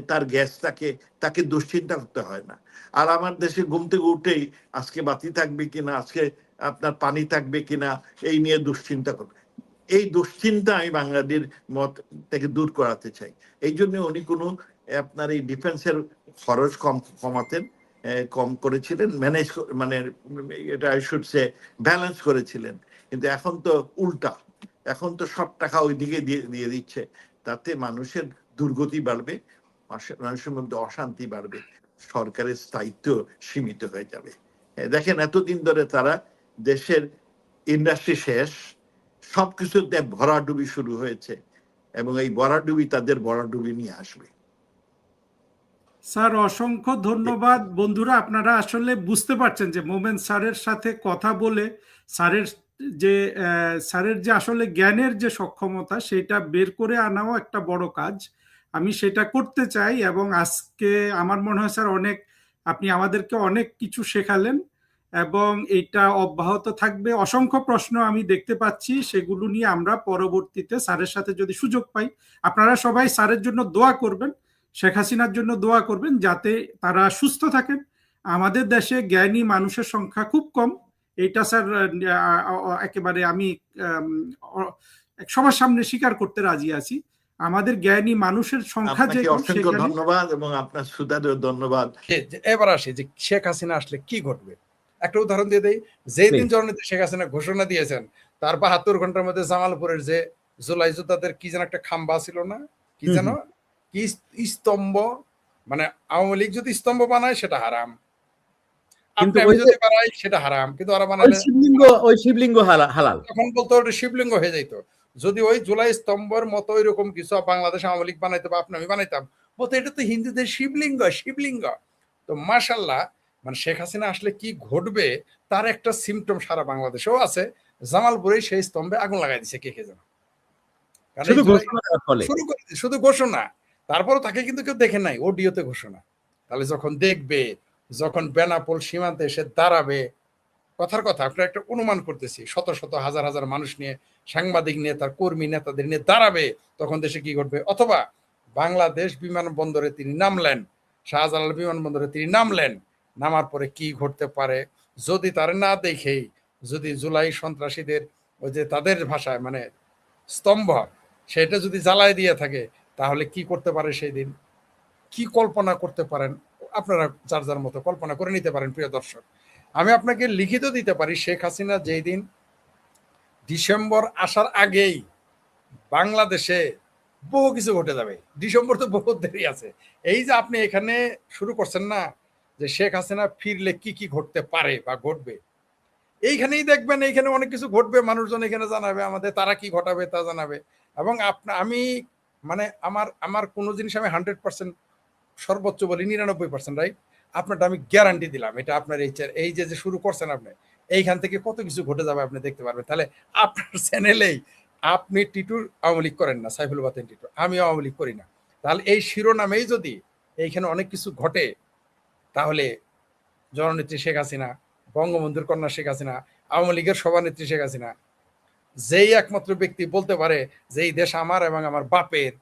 তার গ্যাস থাকে, তাকে দুশ্চিন্তা করতে হয় না। আর আমার দেশে ঘুম থেকে উঠেই আজকে বাতি থাকবে কিনা, আজকে আপনার পানি থাকবে কিনা, এই নিয়ে দুশ্চিন্তা করবে। এই দুশ্চিন্তা আমি বাংলাদেশের মত থেকে দূর করাতে চাই। এই জন্য উনি কোনো আপনার এই ডিফেন্সের খরচ কম করেছিলেন, মানে এটা আই শুড সে ব্যালেন্স করেছিলেন। কিন্তু এখন তো উল্টা, এখন তো সব টাকা ওইদিকে দিয়ে দিচ্ছে, তাতে মানুষের দুর্গতি বাড়বে, মানুষের মধ্যে অশান্তি বাড়বে, সরকারের স্থায়িত্ব সীমিত হয়ে যাবে। দেখেন এতদিন ধরে তারা দেশের ইন্ডাস্ট্রি শেষ, সবকিছুতে ভরাডুবি শুরু হয়েছে, এবং এই ভরাডুবি তাদের ভরাডুবি নিয়ে আসবে। স্যার অসংখ্য ধন্যবাদ। বন্ধুরা আপনারা আসলে বুঝতে পারছেন যে মোমেন স্যারের সাথে কথা বলে স্যারের যে আসলে জ্ঞানের যে সক্ষমতা সেটা বের করে আনাও একটা বড় কাজ। আমি সেটা করতে চাই, এবং আজকে আমার মনে হয় স্যার আপনি আমাদেরকে অনেক কিছু শেখালেন, এবং এটা অব্যাহত থাকবে। অসংখ্য প্রশ্ন আমি দেখতে পাচ্ছি, সেগুলো নিয়ে আমরা পরবর্তীতে স্যারের সাথে যদি সুযোগ পাই, আপনারা সবাই স্যারের জন্য দোয়া করবেন, শেখ হাসিনার জন্য দোয়া করবেন, যাতে তারা সুস্থ থাকেন। আমাদের দেশে জ্ঞানী মানুষের সংখ্যা খুব কম, এটা স্যার একেবারে আমি সবার সামনে স্বীকার করতে রাজি আছি। আমাদের জ্ঞানী মানুষের সংখ্যা যে আপনাকে কম, অসংখ্য সেখানে ধন্যবাদ এবং আপনার সুদারও ধন্যবাদ। এবার আসি যে শেখ হাসিনা আসলে কি ঘটবে। একটা উদাহরণ দিয়ে দেই, যেই দিন জননেত্রী শেখ হাসিনা ঘোষণা দিয়েছেন তার 72 ঘন্টার মধ্যে জামালপুরের যে জুলাই যোদ্ধাদের কি যেন একটা খাম্বা ছিল না, কি যেন কি স্তম্ভ, মানে আওয়ামী লীগ যদি স্তম্ভ বানায় সেটা হারাম, কিন্তু আপনি আমি যদি বানাই সেটা হারাম, কিন্তু ওরা বানালে ওই শিবলিঙ্গ হালাল। তখন বলতো ওটা শিবলিঙ্গ হয়ে যাইতো। যদি ওই জুলাই স্তম্ভের মতো এরকম কিছু বাংলাদেশ আওয়ামী লীগ বানাইতো বা আপনি আমি বানাইতাম, বলতো এটা তো হিন্দুদের শিবলিঙ্গ শিবলিঙ্গ। তো মাশাল্লাহ, মানে শেখ হাসিনা আসলে কি ঘটবে তার একটা সিমটম সারা বাংলাদেশেও আছে। জামালপুরে সেই স্তম্ভে আগুন লাগাই দিছে কে কে যেন, শুরু করে শুধু ঘোষণা, তারপরও তাকে কিন্তু কেউ দেখে নাই, অডিওতে ঘোষণা। তাহলে যখন দেখবে, যখন বেনাপোল সীমান্তে এসে দাঁড়াবে, কথার কথা আপনার একটা অনুমান করতেছি, শত শত হাজার হাজার মানুষ নিয়ে, সাংবাদিক নিয়ে, তার কর্মী নেতাদের নিয়ে দাঁড়াবে, তখন দেশে কি ঘটবে। অথবা বাংলাদেশ বিমানবন্দরে তিনি নামলেন, শাহজালাল বিমানবন্দরে তিনি নামলেন, নামার পরে কি ঘটতে পারে যদি তার না দেখেই, যদি জুলাই সন্ত্রাসীদের ওই যে তাদের ভাষায় মানে স্তম্ভ, সেটা যদি জ্বালায় দিয়ে থাকে, তাহলে কি করতে পারে সেই দিন, কি কল্পনা করতে পারেন আপনারা যার যার মতো কল্পনা করে নিতে পারেন। প্রিয় দর্শক, আমি আপনাকে লিখিত দিতে পারি, শেখ হাসিনা যেই দিন ডিসেম্বর আসার আগেই বাংলাদেশে বহু কিছু ঘটে যাবে। ডিসেম্বর তো বহুত দেরি আছে। এই যে আপনি এখানে শুরু করছেন না যে শেখ হাসিনা ফিরলে কি কি ঘটতে পারে বা ঘটবে, এইখানেই দেখবেন এইখানে অনেক কিছু ঘটবে, মানুষজন এখানে জানাবে আমাদের, তারা কি ঘটাবে তা জানাবে। এবং আমি মানে আমার কোনো জিনিস আমি 100% সর্বোচ্চ বলি 99%, রাইট? আপনারটা আমি গ্যারান্টি দিলাম, এটা আপনার এই যে শুরু করছেন আপনি, এইখান থেকে কত কিছু ঘটে যাবে আপনি দেখতে পারবেন। তাহলে আপনার চ্যানেলেই আপনি টিটুর আওয়ামী লীগ করেন না, সাইফুল বাতেন টিটু, আমি আওয়ামী লীগ করি না, তাহলে এই শিরোনামেই যদি এইখানে অনেক কিছু ঘটে, তাহলে জননেত্রী শেখ হাসিনা, বঙ্গবন্ধুর কন্যা শেখ হাসিনা, আওয়ামী লীগের সভানেত্রী শেখ হাসিনা, যেই একমাত্র ব্যক্তি বলতে পারে যে এই দেশ আমার এবং আমার বাপের,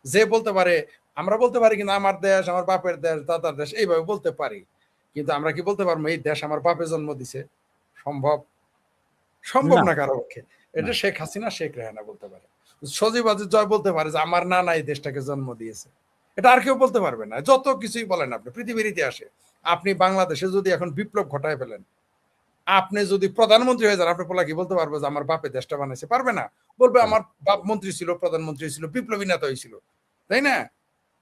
যে বলতে পারে, আমরা বলতে পারি কিন্তু আমার দেশ, আমার বাপের দেশ, দাদার দেশ, এইভাবে বলতে পারি, কিন্তু আমরা কি বলতে পারবো এই দেশ আমার বাপে জন্ম দিছে? সম্ভব না কারো পক্ষে। এটা শেখ হাসিনা, শেখ রেহানা বলতে পারে। সজীব ওয়াজেদ জয় বলতে পারে যে আমার নানা এই দেশটাকে জন্ম দিয়েছে। এটা আর কেউ বলতে পারবে না। যত কিছুই বলেন আপনি পৃথিবীর ইতিহাসে, আপনি বাংলাদেশে যদি এখন বিপ্লব ঘটায় ফেলেন, আপনি যদি প্রধানমন্ত্রী হয়ে যান, আপনি পোলা কি বলতে পারবো যে আমার বাপে দেশটা বানাইছে? পারবে না। বলবে আমার বাপ মন্ত্রী ছিল, প্রধানমন্ত্রী ছিল, বিপ্লবী নেতা হয়েছিল, তাই না?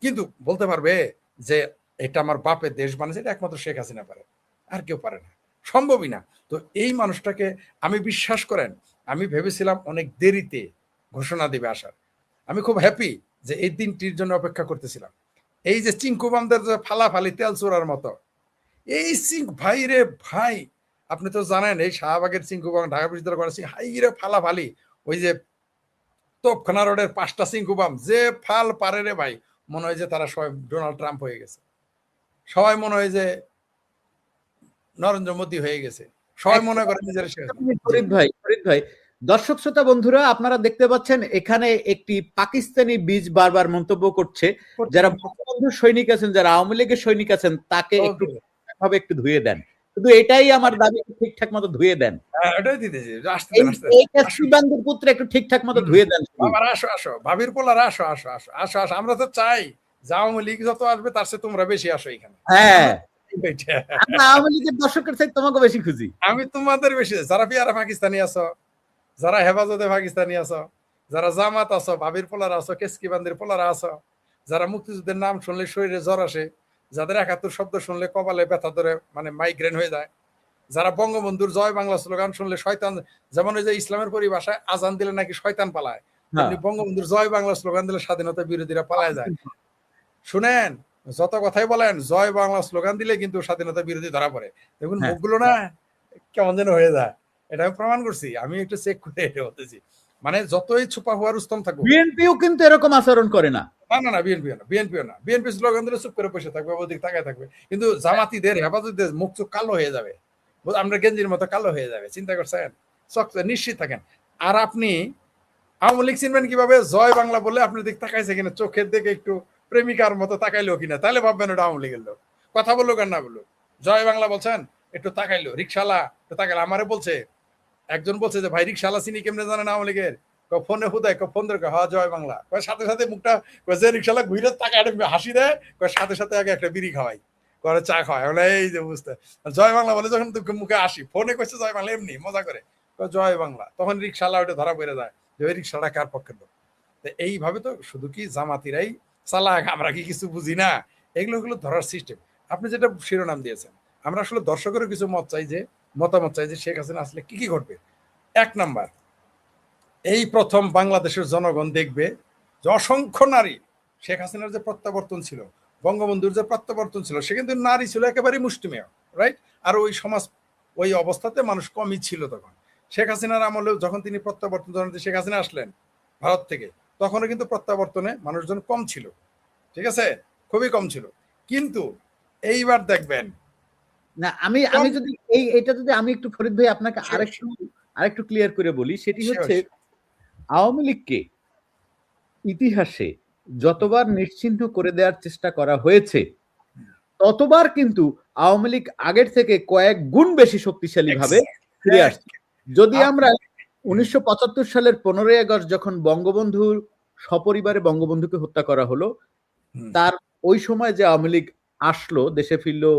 কিন্তু বলতে পারবে যে এটা আমার বাপের দেশ বানাইছে, এটা একমাত্র শেখ হাসিনা পারে, আর কেউ পারে না, সম্ভবই না। তো এই মানুষটাকে আমি বিশ্বাস করেন, আমি ভেবেছিলাম অনেক দেরিতে ঘোষণা দিবে আসার। আমি খুব হ্যাপি যে এই দিনটির জন্য অপেক্ষা করতেছিলাম। এই যে চিঙ্কুবামদের যে ফালাফালি তেল চোরার মতো, এই ভাই রে ভাই, আপনি তো জানেন এই শাহবাগের চিঙ্কুবাম, ঢাকা বিশ্ববিদ্যালয় করা হাই রে ফালাফালি, ওই যে তোপখানা রোডের 5টা চিঙ্কুবাম যে ফাল পারে রে ভাই, মনে হয় যে তারা সবাই ডোনাল্ড ট্রাম্প হয়ে গেছে, সবাই মনে হয় যে নরেন্দ্র মোদী হয়ে গেছে, সবাই মনে করে নিজের। ফরিদ ভাই, দর্শক শ্রোতা বন্ধুরা, আপনারা দেখতে পাচ্ছেন এখানে একটি পাকিস্তানি বীজ বারবার মন্তব্য করছে, যারা বঙ্গবন্ধু সৈনিক আছেন, যারা আওয়ামী লীগের সৈনিক আছেন, তাকে একটু ধুয়ে দেন। শুধু এটাই আমার দাবি, ঠিকঠাক মতো ধুয়ে দেন। পুত্র একটু ঠিকঠাক মতো ধুয়ে দেন। আসো ভাবির পোলারা, আসো আসো আসো আসো আসো, আমরা তো চাই যে আওয়ামী লীগ যত আসবে তার চেয়ে তোমরা বেশি আসো এখানে। হ্যাঁ, আওয়ামী লীগের দর্শকের চাই তোমাকে বেশি খুঁজি। আমি তোমাদের বেশি, যারা পিয়ারা পাকিস্তানি আছো, যারা হেফাজতে পাকিস্তানি আছো, যারা জামাত আছো, ভাবির পোলারা আছো, কেসকিবান্দির পোলারা আছো, যারা মুক্তিযুদ্ধের নাম শুনলে শরীরে জ্বর আসে, যাদের 71 শব্দ শুনলে কপালে ব্যথা ধরে মানে মাইগ্রেন হয়ে যায়, যারা বঙ্গবন্ধুর জয় বাংলা স্লোগান শুনলে শয়তান, যেমন ওই যে ইসলামের পরিভাষায় আজান দিলে নাকি শয়তান পালায়, বঙ্গবন্ধুর জয় বাংলা স্লোগান দিলে স্বাধীনতা বিরোধীরা পালায় যায়। শুনেন, যত কথাই বলেন, জয় বাংলা স্লোগান দিলে কিন্তু স্বাধীনতা বিরোধী ধরা পড়ে। দেখুন মুখগুলো না কেমন যেন হয়ে যায়, এটা আমি প্রমাণ করছি, আমি একটু চেক করে এটা বলতেছি। মানে যতই ছুপা হওয়ার উস্তম থাকুক, বিএনপিও কিন্তু এরকম আচরণ করে না। না বিএনপিও না, বিএনপি স্লোগান দিলে চুপ করে বসে থাকবে, ওদিক তাকায় থাকবে, কিন্তু জামাতিদের হেফাজতদের মুখ চোখ কালো হয়ে যাবে, আমরা গেঞ্জির মতো কালো হয়ে যাবে, চিন্তা করছেন? নিশ্চিত থাকেন। আর আপনি আওয়ামী লীগ চিনবেন কিভাবে? জয় বাংলা বলে আপনার দিক তাকাইছে কিনা, চোখের দিকে একটু প্রেমিকার মতো তাকাইলো কিনা, তাহলে ভাববেন ওটা আওয়ামী লীগের লোক। কথা বললো কেন না বললো, জয় বাংলা বলছেন, একটু তাকাইলো, রিক্সাওয়ালা একটু তাকাইলো, আমারে বলছে, একজন বলছে যে ভাই রিক্সাওয়ালা চিনি কেমনে জানেন আওয়ামী লীগের? ফোনে হুদায় ফোন ধরে হ্যাঁ জয় বাংলা, সাথে সাথে মুখটা যে রিক্সাওয়ালা ঘুরে তাকায় হাসি দেয়, সাথে সাথে আগে একটা বিড়ি খাওয়াই, করে চা খাওয়াই, বলে এই যে বুঝতে জয় বাংলা বলে যখন মুখে আসি, ফোনে কইছে জয় বাংলা এমনি মজা করে জয় বাংলা, তখন রিক্সাওয়ালা ওটা ধরা পড়ে যায় যে ওই রিক্সাটা কার পক্ষের লোক। এইভাবে তো শুধু কি জামাতিরাই চালাক, আমরা কি কিছু বুঝি না? এগুলো ধরার সিস্টেম। আপনি যেটা শিরোনাম দিয়েছেন, আমরা আসলে দর্শকেরও কিছু মতামত চাই যে শেখ হাসিনা আসলে কি কি ঘটবে। 1 নাম্বার, এই প্রথম বাংলাদেশের জনগণ দেখবে যে অসংখ্য নারী, শেখ হাসিনার যে প্রত্যাবর্তন ছিল, বঙ্গবন্ধুর যে প্রত্যাবর্তন ছিল, সে কিন্তু নারী ছিল একেবারে মুষ্টিমেয়, রাইট? আর ওই সমাজ ওই অবস্থাতে মানুষ কমই ছিল তখন। শেখ হাসিনার আমলেও যখন তিনি প্রত্যাবর্তন, শেখ হাসিনা আসলেন ভারত থেকে, তখনও কিন্তু প্রত্যাবর্তনে মানুষজন কম ছিল, ঠিক আছে, খুবই কম ছিল। কিন্তু এইবার দেখবেন না, আমি যদি এটা যদি আমি একটু ফরিদ ভাই আপনাকে আরেকটু ক্লিয়ার করে বলি, সেটি হচ্ছে আওয়ামী লীগকে ইতিহাসে যতবার নিশ্চিহ্ন করে দেওয়ার চেষ্টা করা হয়েছে, ততবার কিন্তু আওয়ামী লীগ আগের থেকে কয়েক গুণ বেশি শক্তিশালী ভাবে ফিরে আসছে। যদি আমরা 1975 সালের 15ই আগস্ট যখন বঙ্গবন্ধু সপরিবারে বঙ্গবন্ধুকে হত্যা করা হলো, তার ওই সময় যে আওয়ামী লীগ আসলো, দেশে ফিরলো,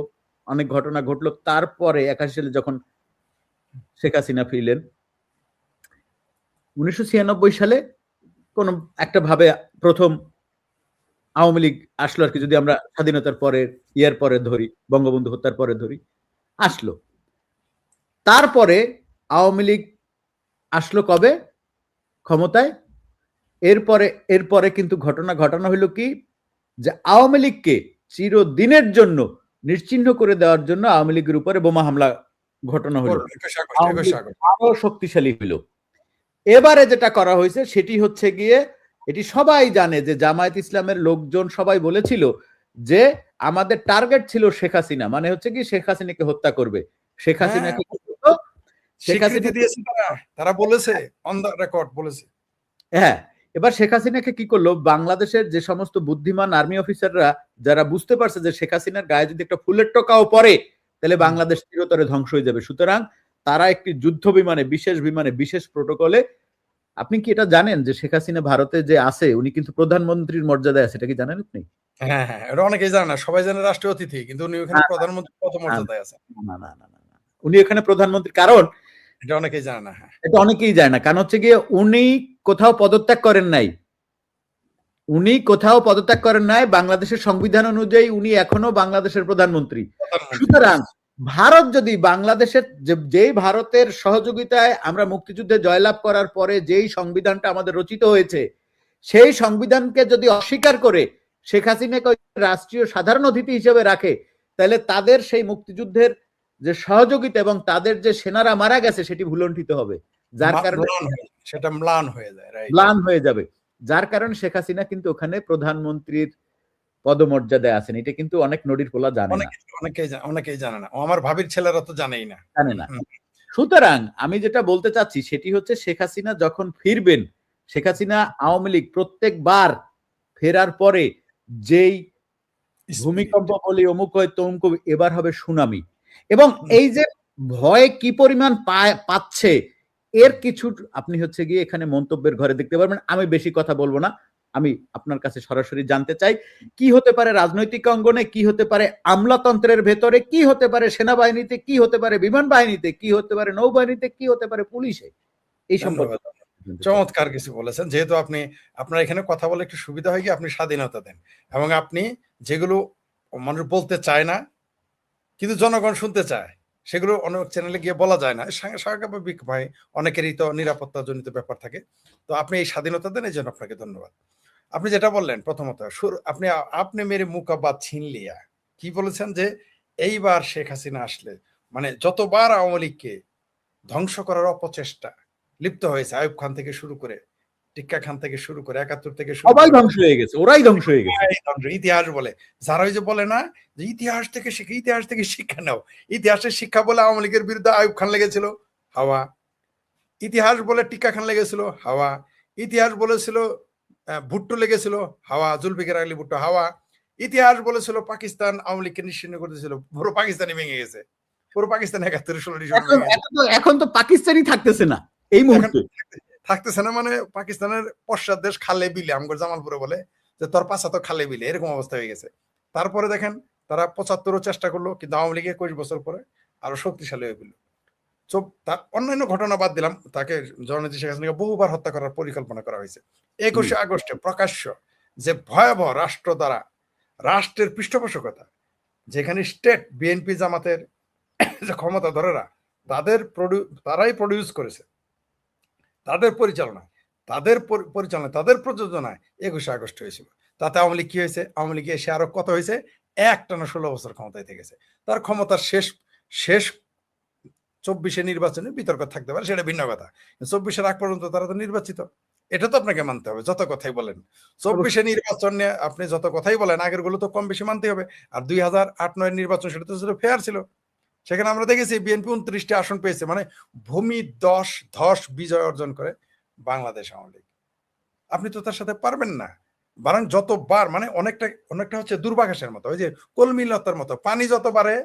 অনেক ঘটনা ঘটলো, তারপরে 81 সালে যখন শেখ হাসিনা ফিরলেন, 1996 সালে কোন একটা ভাবে প্রথম আওয়ামী লীগ আসলো আর কি, যদি আমরা স্বাধীনতার পরে পরে ধরি, বঙ্গবন্ধু হত্যার পরে ধরি, আসলো। তারপরে আওয়ামী লীগ আসলো কবে ক্ষমতায়? এরপরে কিন্তু ঘটনা হইল কি, যে আওয়ামী লীগকে চিরদিনের জন্য নিশ্চিহ্ন করে দেওয়ার জন্য আওয়ামী লীগের উপরে বোমা হামলা ঘটনা হলো, আরো শক্তিশালী হইল। এবারে যেটা করা হয়েছে সেটি হচ্ছে গিয়ে, এটি সবাই জানে যে জামায়াত ইসলামের লোকজন সবাই বলেছিল যে আমাদের টার্গেট ছিল শেখ হাসিনা, মানে হচ্ছে কি শেখ হাসিনাকে হত্যা করবে। শেখ হাসিনাকে তারা বলেছে, অন দ্য রেকর্ড বলেছে। হ্যাঁ, এবার শেখ হাসিনাকে কি করলো, বাংলাদেশের যে সমস্ত বুদ্ধিমান আর্মি অফিসাররা যারা বুঝতে পারছে যে শেখ হাসিনার গায়ে যদি একটা ফুলের টোকাও পড়ে তাহলে বাংলাদেশ চিরতরে ধ্বংস হয়ে যাবে, সুতরাং তারা একটি যুদ্ধ বিমানে, বিশেষ প্রোটোকলে, আপনি কি এটা জানেন যে শেখ হাসিনা ভারতে যে আছে উনি কিন্তু প্রধানমন্ত্রীর মর্যাদায় আছে, এটা কি জানেন আপনি? হ্যাঁ, এটা অনেকেই জানে না, সবাই জানে রাষ্ট্রীয় অতিথি, কিন্তু উনি ওখানে প্রধানমন্ত্রী পদ মর্যাদায় আছে। না, উনি এখানে প্রধানমন্ত্রী, কারণ এটা অনেকেই জানে না। হ্যাঁ, এটা অনেকেই জানে না, কারণ হচ্ছে গিয়ে উনি কোথাও পদত্যাগ করেন নাই, বাংলাদেশের সংবিধান অনুযায়ী উনি এখনো বাংলাদেশের প্রধানমন্ত্রী। সুতরাং ভারত যদি বাংলাদেশের যেই ভারতের সহযোগিতায় আমরা মুক্তিযুদ্ধে জয়লাভ করার পরে যেই সংবিধানটা আমাদের রচিত হয়েছে, সেই সংবিধানকে যদি অস্বীকার করে শেখ হাসিনাকে রাষ্ট্রীয় সাধারণ অতিথি হিসেবে রাখে, তাহলে তাদের সেই মুক্তিযুদ্ধের যে সহযোগিতা এবং তাদের যে সেনারা মারা গেছে সেটি ভুলণ্ঠিত হবে, যার কারণে সেটা ম্লান হয়ে যাবে। যার কারণে শেখ হাসিনা কিন্তু ওখানে প্রধানমন্ত্রীর পদমর্যাদায় আছেন। এটা কিন্তু অনেক নদীর খোলা জানে না, অনেকেই জানে না, আমার ভাবির ছেলেরা তো জানে না। সুতরাং আমি যেটা বলতে চাচ্ছি সেটি হচ্ছে, শেখ হাসিনা যখন ফিরবেন, শেখ হাসিনা আওয়ামী লীগ প্রত্যেকবার ফেরার পরে যেই ভূমিকম্প বলি, অমুক হয় তমুক, এবার হবে সুনামি, এবং এই যে ভয় কি পরিমাণ পাচ্ছে এর কিছু আপনি হচ্ছে গিয়ে এখানে মন্তব্যের ঘরে দেখতে পারবেন। আমি বেশি কথা বলবো না, আমি আপনার কাছে সরাসরি জানতে চাই কি হতে পারে রাজনৈতিক অঙ্গনে, কি হতে পারে আমলাতন্ত্রের ভেতরে, কি হতে পারে সেনাবাহিনীতে, কি হতে পারে বিমান বাহিনীতে, কি হতে পারে নৌবাহিনীতে, কি হতে পারে পুলিশে। এই সম্পর্কে চমৎকার কিছু বলেছেন। যেহেতু আপনার এখানে কথা বলে একটু সুবিধা হয়, কি আপনি স্বাধীনতা দেন, এবং আপনি যেগুলো মানুষ বলতে চায় না কিন্তু জনগণ শুনতে চায়, সেগুলো অনেক চ্যানেলে গিয়ে বলা যায় না, স্বাভাবিক ভাই, অনেকেরই তো নিরাপত্তা জনিত ব্যাপার থাকে। তো আপনি এই স্বাধীনতা দেন, এই জন্য আপনাকে ধন্যবাদ। আপনি যেটা বললেন প্রথমত, আপনি মেরে মুকাবাদ ছিন লিয়া, কি বলেছেন যে এইবার শেখ হাসিনা আসলে, মানে যতবার আওয়ামী লীগকে ধ্বংস করার অপচেষ্টা লিপ্ত হয়েছে, আইয়ুব খান থেকে শুরু করে, টিক্কা খান থেকে শুরু করে, 71 থেকে সবাই ধ্বংস হয়ে গেছে, ওরাই ধ্বংস হয়ে গেছে। ইতিহাস বলে যারা ওই যে বলে না যে ইতিহাস থেকে শিক্ষা নাও, ইতিহাসের শিক্ষা বলে আওয়ামী লীগের বিরুদ্ধে আইয়ুব খান লেগেছিল, হাওয়া। ইতিহাস বলে টিক্কা খান লেগেছিল, হাওয়া। ইতিহাস বলেছিল ভুট্টো লেগেছিল, হাওয়া, জুলফিকার আলী ভুট্টো, হাওয়া। ইতিহাস বলেছিল পাকিস্তান আওয়ামী লীগকে নিশ্চিহ্ন করতেছিল, পুরো পাকিস্তানি ভেঙে গেছে, পুরো পাকিস্তান 71 16 এখন তো পাকিস্তানি থাকতেছে না এই মুহূর্তে, থাকতেছে না, মানে পাকিস্তানের পশ্চাৎ দেশ খালে বিলে, আমগর জামালপুরে বলে যে তোর পাশা তো খালে বিলে, এরকম অবস্থা হয়ে গেছে। তারপরে দেখেন তারা 75ও চেষ্টা করলো, কিন্তু আওয়ামী লীগ 21 বছর পরে আরো শক্তিশালী হয়ে গেল। তার অন্যান্য ঘটনা বাদ দিলাম, তাকে জননেত্রী শেখ হাসিনাকে বহুবার হত্যা করার পরিকল্পনা করা হয়েছে। 21শে আগস্টে প্রকাশ্য যে ভয়াবহ রাষ্ট্র দ্বারা রাষ্ট্রের পৃষ্ঠপোষকতা, যেখানে স্টেট বিএনপি জামাতের যে ক্ষমতা ধরেরা তারাই প্রডিউস করেছে, তাদের পরিচালনায় তাদের প্রযোজনায় 21শে আগস্ট হয়েছিল। তাতে আওয়ামী লীগ কি হয়েছে? আওয়ামী লীগ এসে আরো কত হয়েছে? একটানা 16 বছর ক্ষমতায় থেকেছে। তার ক্ষমতার শেষ 24শে নির্বাচনে বিতর্ক থাকতে পারে, সেটা ভিন্ন কথা। 24শে আগ পর্যন্ত তারা তো নির্বাচিত, এটা তো আপনাকে মানতে হবে যত কথাই বলেন। 24শে নির্বাচন নিয়ে আপনি যত কথাই বলেন, আগের গুলো তো কম বেশি মানতে হবে। আর 2008-9 নির্বাচন সেটা তো ফেয়ার ছিল। সেখানে আমরা দেখেছি বিএনপি 29টি আসন পেয়েছে, মানে ভূমি ধস বিজয় অর্জন করে বাংলাদেশ আওয়ামী লীগ। আপনি তো তার সাথে পারবেন না। বরং যতবার মানে অনেকটা হচ্ছে দুর্বাঘাসের মতো, ওই যে কলমিলতার মতো, পানি যত বাড়ে,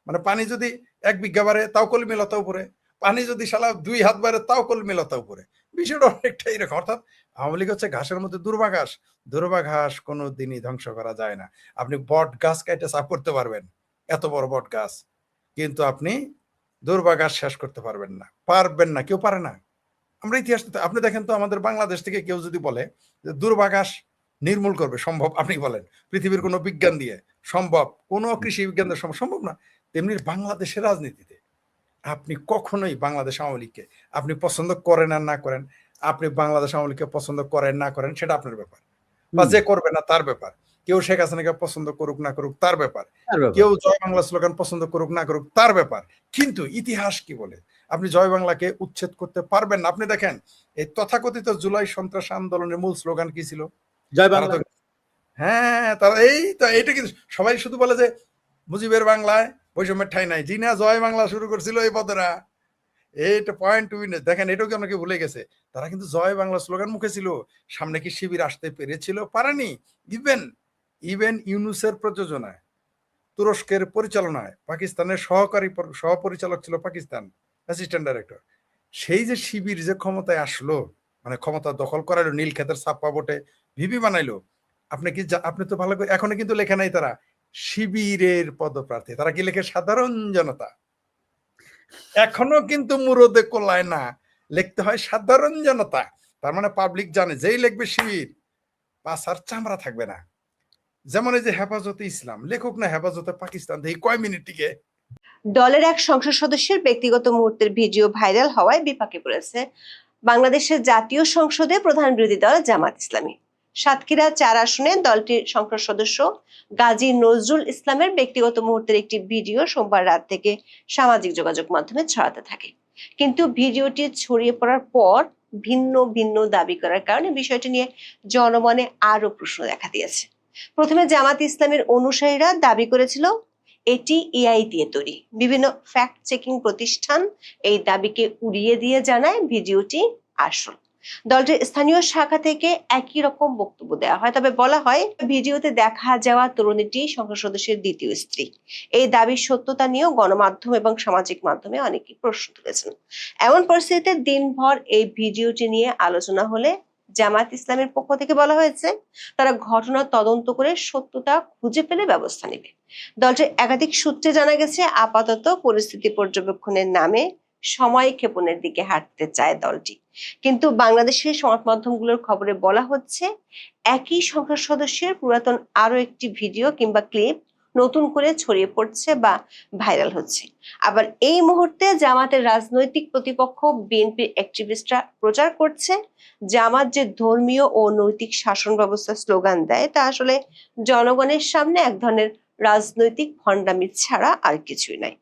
মানে পানি যদি 1 বিঘা বাড়ে তাও কলমিলতা উপরে, পানি যদি শালা 2 হাত বাড়ে তাও কলমিলতা উপরে। বিষয়টা অনেকটা এরকম। অর্থাৎ আওয়ামী লীগ হচ্ছে ঘাসের মধ্যে দুর্বাঘাস কোনো দিনই ধ্বংস করা যায় না। আপনি বট গাছ কাটে সাফ করতে পারবেন, এত বড় বট গাছ, কিন্তু আপনি দুর্বাঘাস শেষ করতে পারবেন না, কেউ পারে না। আমরা ইতিহাস, আপনি দেখেন তো আমাদের বাংলাদেশ থেকে কেউ যদি বলে যে দুর্বাঘাস নির্মূল করবে, সম্ভব? আপনি বলেন পৃথিবীর কোনো বিজ্ঞান দিয়ে সম্ভব? কোনো কৃষি বিজ্ঞান দিয়ে সম্ভব না। তেমনি বাংলাদেশের রাজনীতিতে আপনি কখনোই বাংলাদেশ আওয়ামী লীগকে আপনি পছন্দ করেন আর না করেন, আপনি বাংলাদেশ আওয়ামী লীগকে পছন্দ করেন না করেন সেটা আপনার ব্যাপার, বা যে করবে না তার ব্যাপার। কেউ শেখ হাসিনাকে পছন্দ করুক না করুক তার ব্যাপার, কেউ জয় বাংলা স্লোগান পছন্দ করুক না করুক তার ব্যাপার। কিন্তু ইতিহাস কি বলে? আপনি জয় বাংলাকে উচ্ছেদ করতে পারবেন না। আপনি দেখেন এই তথাকথিত জুলাই সন্ত্রাস আন্দোলনের মূল স্লোগান কি ছিল? জয় বাংলা। হ্যাঁ, তারা এইটা কিন্তু সবাই শুধু বলে যে মুজিবের বাংলায় বৈষম্যের ঠাঁই নাই। জি না, জয় বাংলা শুরু করছিল এই পদেরা। এইটা পয়েন্ট টু উইন। দেখেন এটাও কি অনেকে ভুলে গেছে। তারা কিন্তু জয় বাংলা স্লোগান মুখে ছিল, সামনে কি শিবির আসতে পেরেছিল? পারেনি। ইভেন ইউনুসের প্রযোজনায়, তুরস্কের পরিচালনায়, পাকিস্তানের সহপরিচালক ছিল পাকিস্তান, অ্যাসিস্ট্যান্ট ডাইরেক্টর। সেই যে শিবির যে ক্ষমতায় আসলো, মানে ক্ষমতা দখল করাইলো, নীলক্ষেতের ছাপ্পা ভোটে ভিপি বানাইলো। আপনি তো ভালো করে, এখনো কিন্তু লেখে নাই তারা শিবিরের পদপ্রার্থী, তারা কি লেখে? সাধারণ জনতা। এখনো কিন্তু মুরদে কোলায় না, লিখতে হয় সাধারণ জনতা। তার মানে পাবলিক জানে যেই লিখবে শিবির, পাছার চামড়া থাকবে না। যেমন এই যে হেফাজতে ইসলাম, লেখক না হেফাজতে পাকিস্তান, দেখি কয় মিনিট টিকে। দলের এক সংসদ সদস্যের ব্যক্তিগত মুহূর্তের ভিডিও ভাইরাল হওয়ায় বিপাকে পড়েছে বাংলাদেশের জাতীয় সংসদে প্রধান বিরোধী দল জামাত ইসলামী। সাতক্ষীরা 4 আসনে দলটির সংসদ সদস্য গাজী নজরুল ইসলামের ব্যক্তিগত মুহূর্তের একটি ভিডিও সোমবার রাত থেকে সামাজিক যোগাযোগ মাধ্যমে ছড়াতে থাকে। কিন্তু ভিডিওটি ছড়িয়ে পড়ার পর ভিন্ন ভিন্ন দাবি করার কারণে বিষয়টি নিয়ে জনমনে আরো প্রশ্ন দেখা দিয়েছে। প্রথমে জামাত ইসলামের অনুসারীরা দাবি করেছিল এটি এআই দিয়ে তৈরি। বিভিন্ন ফ্যাক্ট চেকিং প্রতিষ্ঠান এই দাবিকে উড়িয়ে দিয়ে জানায় ভিডিওটি আসল। দলটির স্থানীয় শাখা থেকে একই রকম বক্তব্য দেওয়া হয়, তবে বলা হয় ভিডিওতে দেখা যাওয়া তরুণীটি সংসদ সদস্যের দ্বিতীয় স্ত্রী। এই দাবির সত্যতা নিয়েও গণমাধ্যম এবং সামাজিক মাধ্যমে অনেকেই প্রশ্ন তুলেছেন। এমন পরিস্থিতিতে দিনভর এই ভিডিওটি নিয়ে আলোচনা হলে জামাত ইসলামের পক্ষ থেকে বলা হয়েছে তারা ঘটনা তদন্ত করে সত্যতা খুঁজে পেলে ব্যবস্থা নেবে। দলটির একাধিক সূত্রে জানা গেছে আপাতত পরিস্থিতি পর্যবেক্ষণের নামে সময় ক্ষেপণের দিকে হাঁটতে চায় দলটি। কিন্তু বাংলাদেশের সংবাদ মাধ্যমগুলোর খবরে বলা হচ্ছে একই সংসদ সদস্যের পুরাতন আরো একটি ভিডিও কিংবা ক্লিপ নতুন করে ছড়িয়ে পড়ছে বা ভাইরাল হচ্ছে। আবার এই মুহূর্তে জামাতের রাজনৈতিক প্রতিপক্ষ বিএনপির অ্যাক্টিভিস্টরা প্রচার করছে জামাত যে ধর্মীয় ও নৈতিক শাসন ব্যবস্থার স্লোগান দেয় তা আসলে জনগণের সামনে এক ধরনের রাজনৈতিক ভণ্ডামি ছাড়া আর কিছুই নাই।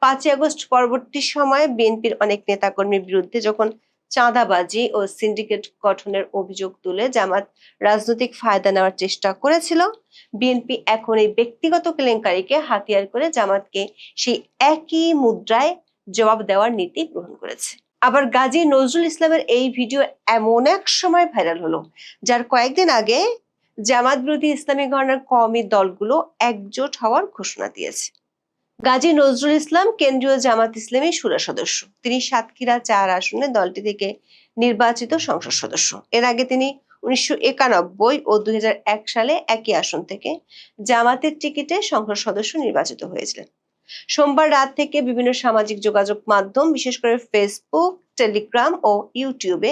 5ই আগস্ট পরবর্তী সময়ে বিএনপির অনেক নেতাকর্মীর বিরুদ্ধে যখন চাঁদাবাজি ও সিন্ডিকেট গঠনের অভিযোগ তুলে জামাত রাজনৈতিক ফায়দা নেওয়ার চেষ্টা করেছিল, বিএনপি এখন এই ব্যক্তিগত কেলেঙ্কারিকে হাতিয়ার করে জামাতকে সেই একই মুদ্রায় জবাব দেওয়ার নীতি গ্রহণ করেছে। আবার গাজী নজরুল ইসলামের এই ভিডিও এমন এক সময় ভাইরাল হলো যার কয়েকদিন আগে জামাত বিরোধী ইসলামী ঘরানার কওমি দলগুলো একজোট হওয়ার ঘোষণা দিয়েছে। গাজী নজরুল ইসলাম কেন্দ্রীয় জামাত ইসলামী শুরা সদস্য। তিনি সাতক্ষীরা 4 আসনে দলটি থেকে নির্বাচিত সংসদ সদস্য। এর আগে তিনি 1991 ও 2001 সালে একই আসন থেকে জামাতের টিকিটে সংসদ সদস্য নির্বাচিত হয়েছিলেন। সোমবার রাত থেকে বিভিন্ন সামাজিক যোগাযোগ মাধ্যম, বিশেষ করে ফেসবুক, টেলিগ্রাম ও ইউটিউবে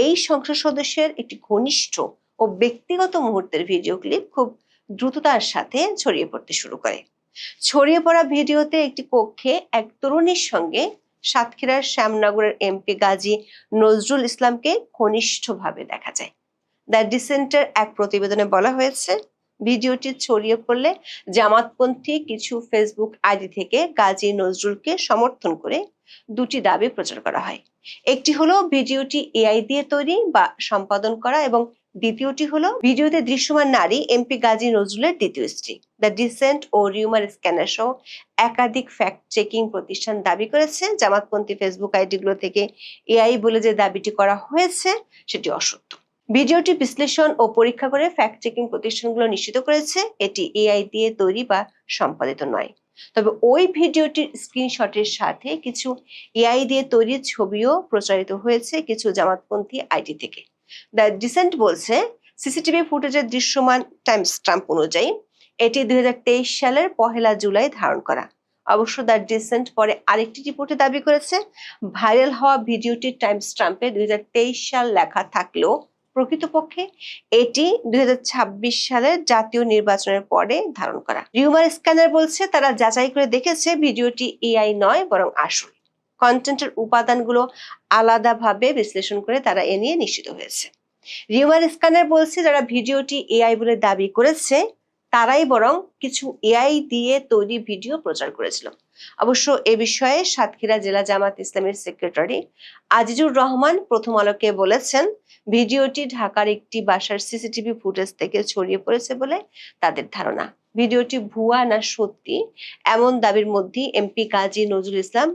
এই সংসদ সদস্যের একটি ঘনিষ্ঠ ও ব্যক্তিগত মুহূর্তের ভিডিও ক্লিপ খুব দ্রুততার সাথে ছড়িয়ে পড়তে শুরু করে। ছড়িয়ে পড়া ভিডিওতে একটি কক্ষে এক তরুণীর সঙ্গে সাতক্ষীরার শ্যামনগরের এমপি গাজী নজরুল ইসলামকে ঘনিষ্ঠভাবে দেখা যায়। দ্য ডিসেন্টের এক প্রতিবেদনে বলা হয়েছে, ভিডিওটি ছড়িয়ে পড়লে জামাতপন্থী কিছু ফেসবুক আইডি থেকে গাজী নজরুলকে সমর্থন করে দুটি দাবি প্রচার করা হয়। একটি হলো ভিডিওটি এআই দিয়ে তৈরি বা সম্পাদন করা, এবং দ্বিতীয়টি হলো ভিডিওতে দৃশ্যমান নারী এমপি গাজী নজরুলের দ্বিতীয় স্ত্রী। দ্য ডিসেন্ট ও রিউমার স্ক্যানার সহ একাধিক ফ্যাক্ট চেকিং প্রতিষ্ঠান দাবি করেছে জামাতপন্থী ফেসবুক আইডিগুলো থেকে এআই বলে যে দাবিটি করা হয়েছে সেটি অসত্য। ভিডিওটি বিশ্লেষণ ও পরীক্ষা করে ফ্যাক্ট চেকিং প্রতিষ্ঠানগুলো নিশ্চিত করেছে এটি এআই দিয়ে তৈরি বা সম্পাদিত নয়। তবে ওই ভিডিওটির স্ক্রিনশটের সাথে কিছু এআই দিয়ে তৈরি ছবিও প্রচারিত হয়েছে কিছু জামাতপন্থী আইডি থেকে। দ্য ডিসেন্ট বলছে, সিসিটিভি ফুটেজের দৃশ্যমান টাইম স্ট্যাম্প অনুযায়ী এটি 2023 সালের 1 জুলাই ধারণ করা। অবশ্য দ্য ডিসেন্ট পরে আরেকটি রিপোর্টে দাবি করেছে, ভাইরাল হওয়া ভিডিওটির টাইম স্ট্যাম্পে 2023 সাল লেখা থাকলেও প্রকৃতপক্ষে এটি 2026 সালের জাতীয় নির্বাচনের পরে ধারণ করা। রিউমার স্ক্যানার বলছে, তারা যাচাই করে দেখেছে ভিডিওটি এআই নয় বরং আসল। কন্টেন্টের উপাদানগুলো আলাদাভাবে বিশ্লেষণ করে তারা এ নিয়ে নিশ্চিত হয়েছে। রিউমার স্ক্যানার বলছে, যারা ভিডিওটি এআই বলে দাবি করেছে তারাই বরং কিছু এআই দিয়ে তৈরি ভিডিও প্রচার করেছিল। অবশ্য এ বিষয়ে সাতক্ষীরা জেলা জামাত ইসলামের সেক্রেটারি আজিজুর রহমান প্রথম আলোকে বলেছেন, ভিডিওটি ঢাকার একটি বাসার সিসিটিভি ফুটেজ থেকে ছড়িয়ে পড়েছে বলে তাদের ধারণা। ভিডিওটি ভুয়া না সত্যি এমন দাবির মধ্যে এমপি গাজী নজরুল ইসলাম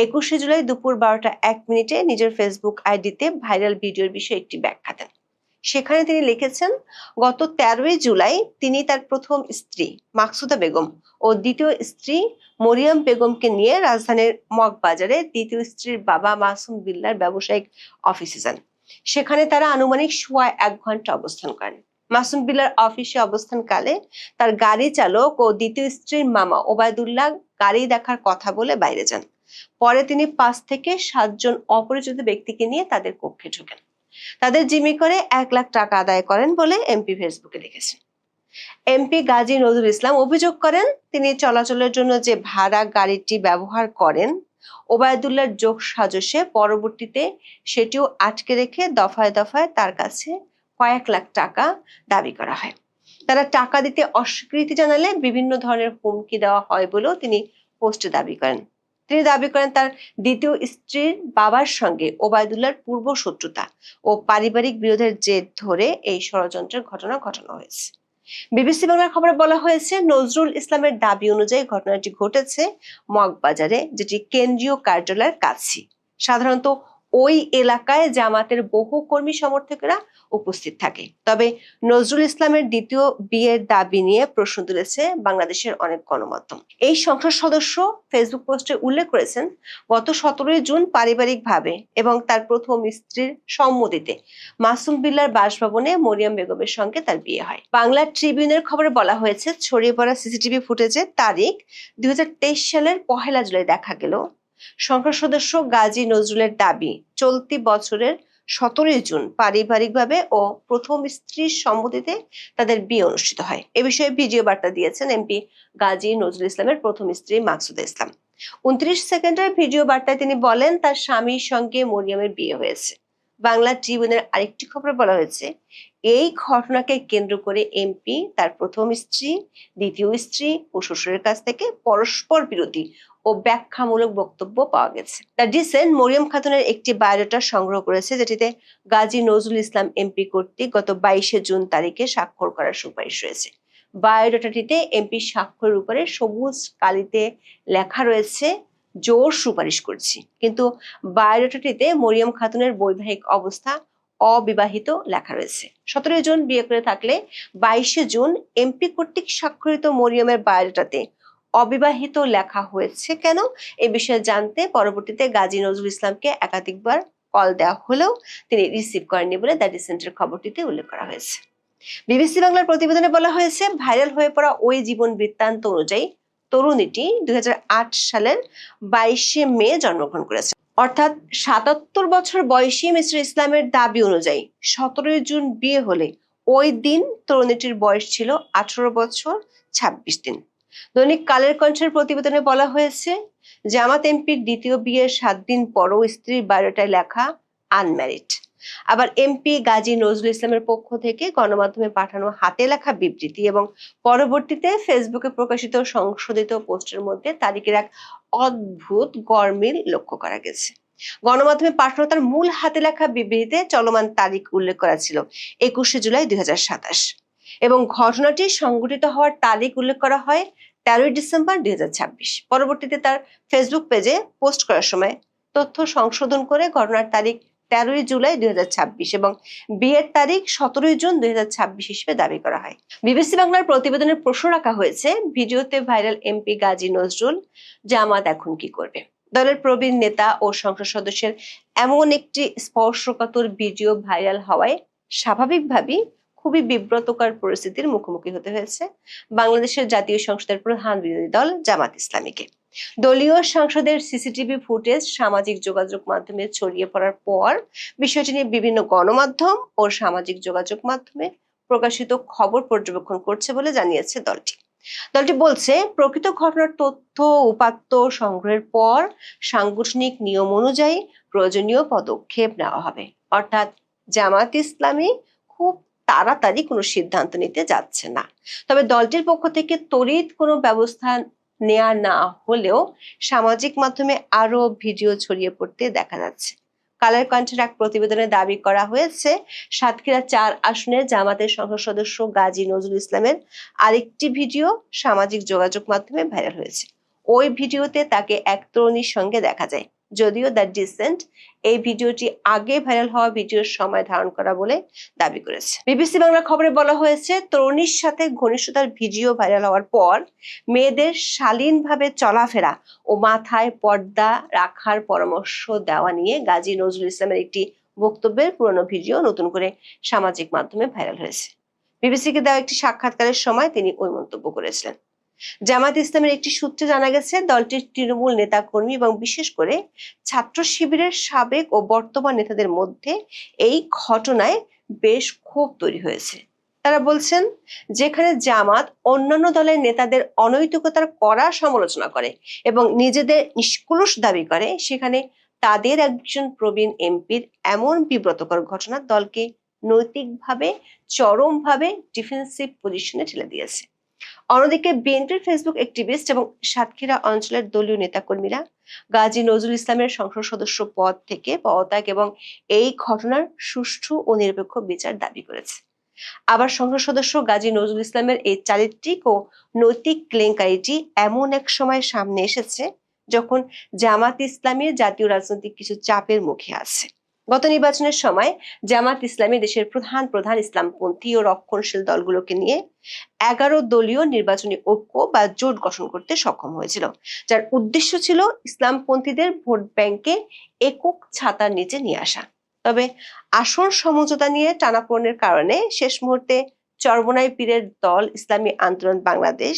21 জুলাই দুপুর 12:01 নিজের ফেসবুক আইডিতে ভাইরাল ভিডিওর বিষয়ে একটি ব্যাখ্যা দেন। সেখানে তিনি লিখেছেন, গত 13 জুলাই তিনি তার প্রথম স্ত্রী মাকসুদা বেগম ও দ্বিতীয় স্ত্রী মরিয়ম বেগমকে নিয়ে রাজধানীর মগবাজারে দ্বিতীয় স্ত্রীর বাবা মাসুম বিল্লার ব্যবসায়িক অফিসে যান। সেখানে তারা আনুমানিক 1 ঘন্টা অবস্থান করেন। মাসুম বিল্লার অফিসে অবস্থানকালে তার গাড়ি চালক ও দ্বিতীয় স্ত্রীর মামা ওবায়দুল্লাহ গাড়ি দেখার কথা বলে বাইরে যান। পরে তিনি 5 থেকে 7 জন অপরিচিত ব্যক্তিকে নিয়ে তাদের কক্ষে ঢোকেন। তাদের জিম্মি করে 1 লাখ টাকা আদায় করেন বলে এমপি ফেসবুকে লিখেছেন। এমপি গাজী নজরুল ইসলাম অভিযোগ করেন, তিনি চলাচলের জন্য যে ভাড়া গাড়িটি ব্যবহার করেন ওবায়দুল্লাহর যোগ সাজসে পরবর্তীতে সেটিও আটকে রেখে দফায় দফায় তার কাছে কয়েক লাখ টাকা দাবি করা হয়। তারা টাকা দিতে অস্বীকৃতি জানালে বিভিন্ন ধরনের হুমকি দেওয়া হয় বলেও তিনি পোস্টে দাবি করেন। তিনি দাবি করেন, তার দ্বিতীয় স্ত্রীর বাবার সঙ্গে ওবায়দুল্লাহর পূর্ব শত্রুতা ও পারিবারিক বিরোধের জের ধরে এই ষড়যন্ত্রের ঘটনা ঘটানো হয়েছে। বিবিসি বাংলার খবরে বলা হয়েছে, নজরুল ইসলামের দাবি অনুযায়ী ঘটনাটি ঘটেছে মগবাজারে, যেটি কেন্দ্রীয় কার্যালয়ের কাছে। সাধারণত ওই এলাকায় জামাতের বহু কর্মী সমর্থকেরা উপস্থিত থাকে। তবে নজরুল ইসলামের দ্বিতীয় বিয়ের দাবি নিয়ে প্রশ্ন তুলেছে বাংলাদেশের অনেক গণমাধ্যম। এই সংসদ সদস্য ফেসবুক পোস্টে উল্লেখ করেছেন, গত 17 জুন পারিবারিকভাবে এবং তার প্রথম স্ত্রীর সম্মতিতে মাসুম বিল্লার বাসভবনে মরিয়ম বেগমের সঙ্গে তার বিয়ে হয়। বাংলা ট্রিবিউনের খবরে বলা হয়েছে, ছড়িয়ে পড়া সিসিটিভি ফুটেজের তারিখ 2023 সালের 1 জুলাই দেখা গেল সংসদ সদস্য গাজী নজরুলের দাবি চলতি বছরের 17 জুন পারিবারিকভাবে ও প্রথম স্ত্রীর সম্মতিতে তাদের বিয়ে অনুষ্ঠিত হয়। এ বিষয়ে ভিডিও বার্তা দিয়েছেন এমপি গাজী নজরুল ইসলামের প্রথম স্ত্রী মাকসুদা ইসলাম। 29 সেকেন্ডের ভিডিও বার্তায় তিনি বলেন, তার স্বামীর সঙ্গে মরিয়মের বিয়ে হয়েছে। বাংলা ট্রিবিউনের আরেকটি খবরে বলা হয়েছে, এই ঘটনাকে কেন্দ্র করে এমপি তার প্রথম স্ত্রী, দ্বিতীয় স্ত্রী ও শ্বশুরের কাছ থেকে পরস্পর বিরোধী ও ব্যাখ্যামূলক বক্তব্য পাওয়া গেছে। দ্য ডিসেন্ট মরিয়ম খাতুনের একটি বায়োডাটা সংগ্রহ করেছে, যেটিতে গাজী নজরুল ইসলাম এমপি কর্তৃক গত 22 জুন তারিখে স্বাক্ষর করার সুপারিশ রয়েছে। বায়োডাটাটিতে এমপি স্বাক্ষরের উপরে সবুজ কালিতে লেখা রয়েছে, জোর সুপারিশ করছি, কিন্তু বায়োডাটাটিতে মরিয়ম খাতুনের বৈবাহিক অবস্থা অবিবাহিত লেখা রয়েছে। 17 জুন বিয়ে করে থাকলে 22 জুন এমপি কর্তৃক স্বাক্ষরিত মরিয়মের বায়োডাটাতে অবিবাহিত লেখা হয়েছে কেন, এ বিষয়ে জানতে পরবর্তীতে গাজী নজরুল ইসলামকে একাধিকবার কল দেওয়া হলেও তিনি রিসিভ করেননি বলে দ্য ডিসেন্টের খবরটিতে উল্লেখ করা হয়েছে। বিবিসি বাংলার প্রতিবেদনে বলা হয়েছে, ভাইরাল হয়ে পড়া ওই জীবন বৃত্তান্ত অনুযায়ী তরুণীটি 2008 সালের 22শে মে জন্মগ্রহণ করেছে। অর্থাৎ 77 বছর বয়সী মিস্টার ইসলামের দাবি অনুযায়ী 17 জুন বিয়ে হলে ওই দিন তরুণীটির বয়স ছিল 18 বছর 26 দিন। দৈনিক কালের কণ্ঠের প্রতিবেদনে বলা হয়েছে, জামাত এমপির দ্বিতীয় বিয়ের 7 দিন পরও স্ত্রীর বায়োডাটায় লেখা আনম্যারিড। আবার এমপি গাজী নজরুল ইসলামের পক্ষ থেকে গণমাধ্যমে পাঠানো হাতে লেখা বিবৃতি এবং পরবর্তীতে ফেসবুকে প্রকাশিত সংশোধিত পোস্টের মধ্যে তারিখের এক অদ্ভুত গরমিল লক্ষ্য করা গেছে। গণমাধ্যমে পাঠানো তার মূল হাতে লেখা বিবৃতিতে চলমান তারিখ উল্লেখ করা ছিল 21শে জুলাই 2027 এবং ঘটনাটি সংঘটিত হওয়ার তারিখ উল্লেখ করা হয় 13 ডিসেম্বর 2026। পরবর্তীতে তার ফেসবুক পেজে পোস্ট করার সময় তথ্য সংশোধন করে ঘটনার তারিখ 13 জুলাই 2026 এবং বিয়ের তারিখ 17 জুন 2026 হিসেবে দাবি করা হয়। বিবিসি বাংলার প্রতিবেদনের প্রশ্ন রাখা হয়েছে, ভিডিওতে ভাইরাল এমপি গাজী নজরুল জামাত এখন কি করবে? দলের প্রবীণ নেতা ও সংসদ সদস্যের এমন একটি স্পর্শকাতর ভিডিও ভাইরাল হওয়ায় স্বাভাবিকভাবেই খুবই বিব্রতকর পরিস্থিতির মুখোমুখি হতে হয়েছে বাংলাদেশের জাতীয় সংসদের প্রধান বিরোধী দল জামাত ইসলামীকে। দলীয় সাংসদের সিসিটিভি ফুটেজ সামাজিক যোগাযোগ মাধ্যমে ছড়িয়ে পড়ার পর বিষয়টি নিয়ে বিভিন্ন গণমাধ্যম ও সামাজিক যোগাযোগ মাধ্যমে প্রকাশিত খবর পর্যবেক্ষণ করছে বলে জানিয়েছে দলটি। দলটি বলছে, প্রকৃত ঘটনার তথ্য উপাত্ত সংগ্রহের পর সাংগঠনিক নিয়ম অনুযায়ী প্রয়োজনীয় পদক্ষেপ নেওয়া হবে। অর্থাৎ জামাত ইসলামী খুব তাড়াতাড়ি কোনো সিদ্ধান্ত নিতে যাচ্ছে না। তবে দলটির পক্ষ থেকে তড়িৎ কোনো ব্যবস্থা নেওয়া না হলেও সামাজিক মাধ্যমে আরো ভিডিও ছড়িয়ে পড়তে দেখা যাচ্ছে। কালের কণ্ঠের এক প্রতিবেদনে দাবি করা হয়েছে, সাতক্ষীরা 4 আসনের জামাতের সংসদ সদস্য গাজী নজরুল ইসলামের আরেকটি ভিডিও সামাজিক যোগাযোগ মাধ্যমে ভাইরাল হয়েছে। ওই ভিডিওতে তাকে এক তরুণীর সঙ্গে দেখা যায়। যদিও দ্য ডিসেন্ট এই ভিডিওটি আগে ভাইরাল হওয়া ভিডিওর সময় ধারণ করা বলে দাবি করেছে। বিবিসি বাংলার খবরে বলা হয়েছে, তরুণীর সাথে ঘনিষ্ঠতার ভিডিও ভাইরাল হওয়ার পর মেয়েদের শালীনভাবে চলাফেরা ও মাথায় পর্দা রাখার পরামর্শ দেওয়া নিয়ে গাজী নজরুল ইসলামের একটি বক্তব্যের পুরনো ভিডিও নতুন করে সামাজিক মাধ্যমে ভাইরাল হয়েছে। বিবিসিকে দেওয়া একটি সাক্ষাৎকারের সময় তিনি ওই মন্তব্য করেছিলেন। জামাত ইসলামের একটি সূত্রে জানা গেছে, দলটির তৃণমূল নেতাকর্মী এবং বিশেষ করে ছাত্র শিবিরের সাবেক ও বর্তমান নেতাদের মধ্যে এই ঘটনায় বেশ ক্ষোভ তৈরি হয়েছে। তারা বলছেন, যেখানে জামাত অন্যান্য দলের নেতাদের অনৈতিকতার কড়া সমালোচনা করে এবং নিজেদের নিষ্কলুষ দাবি করে, সেখানে তাদের একজন প্রবীণ এমপির এমন বিব্রতকর ঘটনা দলকে নৈতিকভাবে চরমভাবে ডিফেন্সিভ পজিশনে ঠেলে দিয়েছে। অন্যদিকে বিএনপির ফেসবুক অ্যাক্টিভিস্ট এবং সাতক্ষীরা অঞ্চলের দলীয় নেতাকর্মীরা গাজী নজরুল ইসলামের সংসদ সদস্য পদ থেকে পদত্যাগ এবং এই ঘটনার সুষ্ঠু ও নিরপেক্ষ বিচার দাবি করেছে। আবার সংসদ সদস্য গাজী নজরুল ইসলামের এই চারিত্রিক ও নৈতিক কেলেঙ্কারিটি এমন এক সময় সামনে এসেছে যখন জামাত ইসলামী জাতীয় রাজনৈতিক কিছু চাপের মুখে আছে। গত নির্বাচনের সময় জামাত ইসলামী দেশের প্রধান ইসলামপন্থী ও রক্ষণশীল দলগুলোকে নিয়ে 11 দলীয় নির্বাচনী ঐক্য বা জোট গঠন করতে সক্ষম হয়েছিল, যার উদ্দেশ্য ছিল ইসলামপন্থীদের ভোট ব্যাংকে একক ছাতার নিচে নিয়ে আসা। তবে আসন সমঝোতা নিয়ে টানাপোড়েনের কারণে শেষ মুহূর্তে চরমোনাই পীরের দল ইসলামী আন্দোলন বাংলাদেশ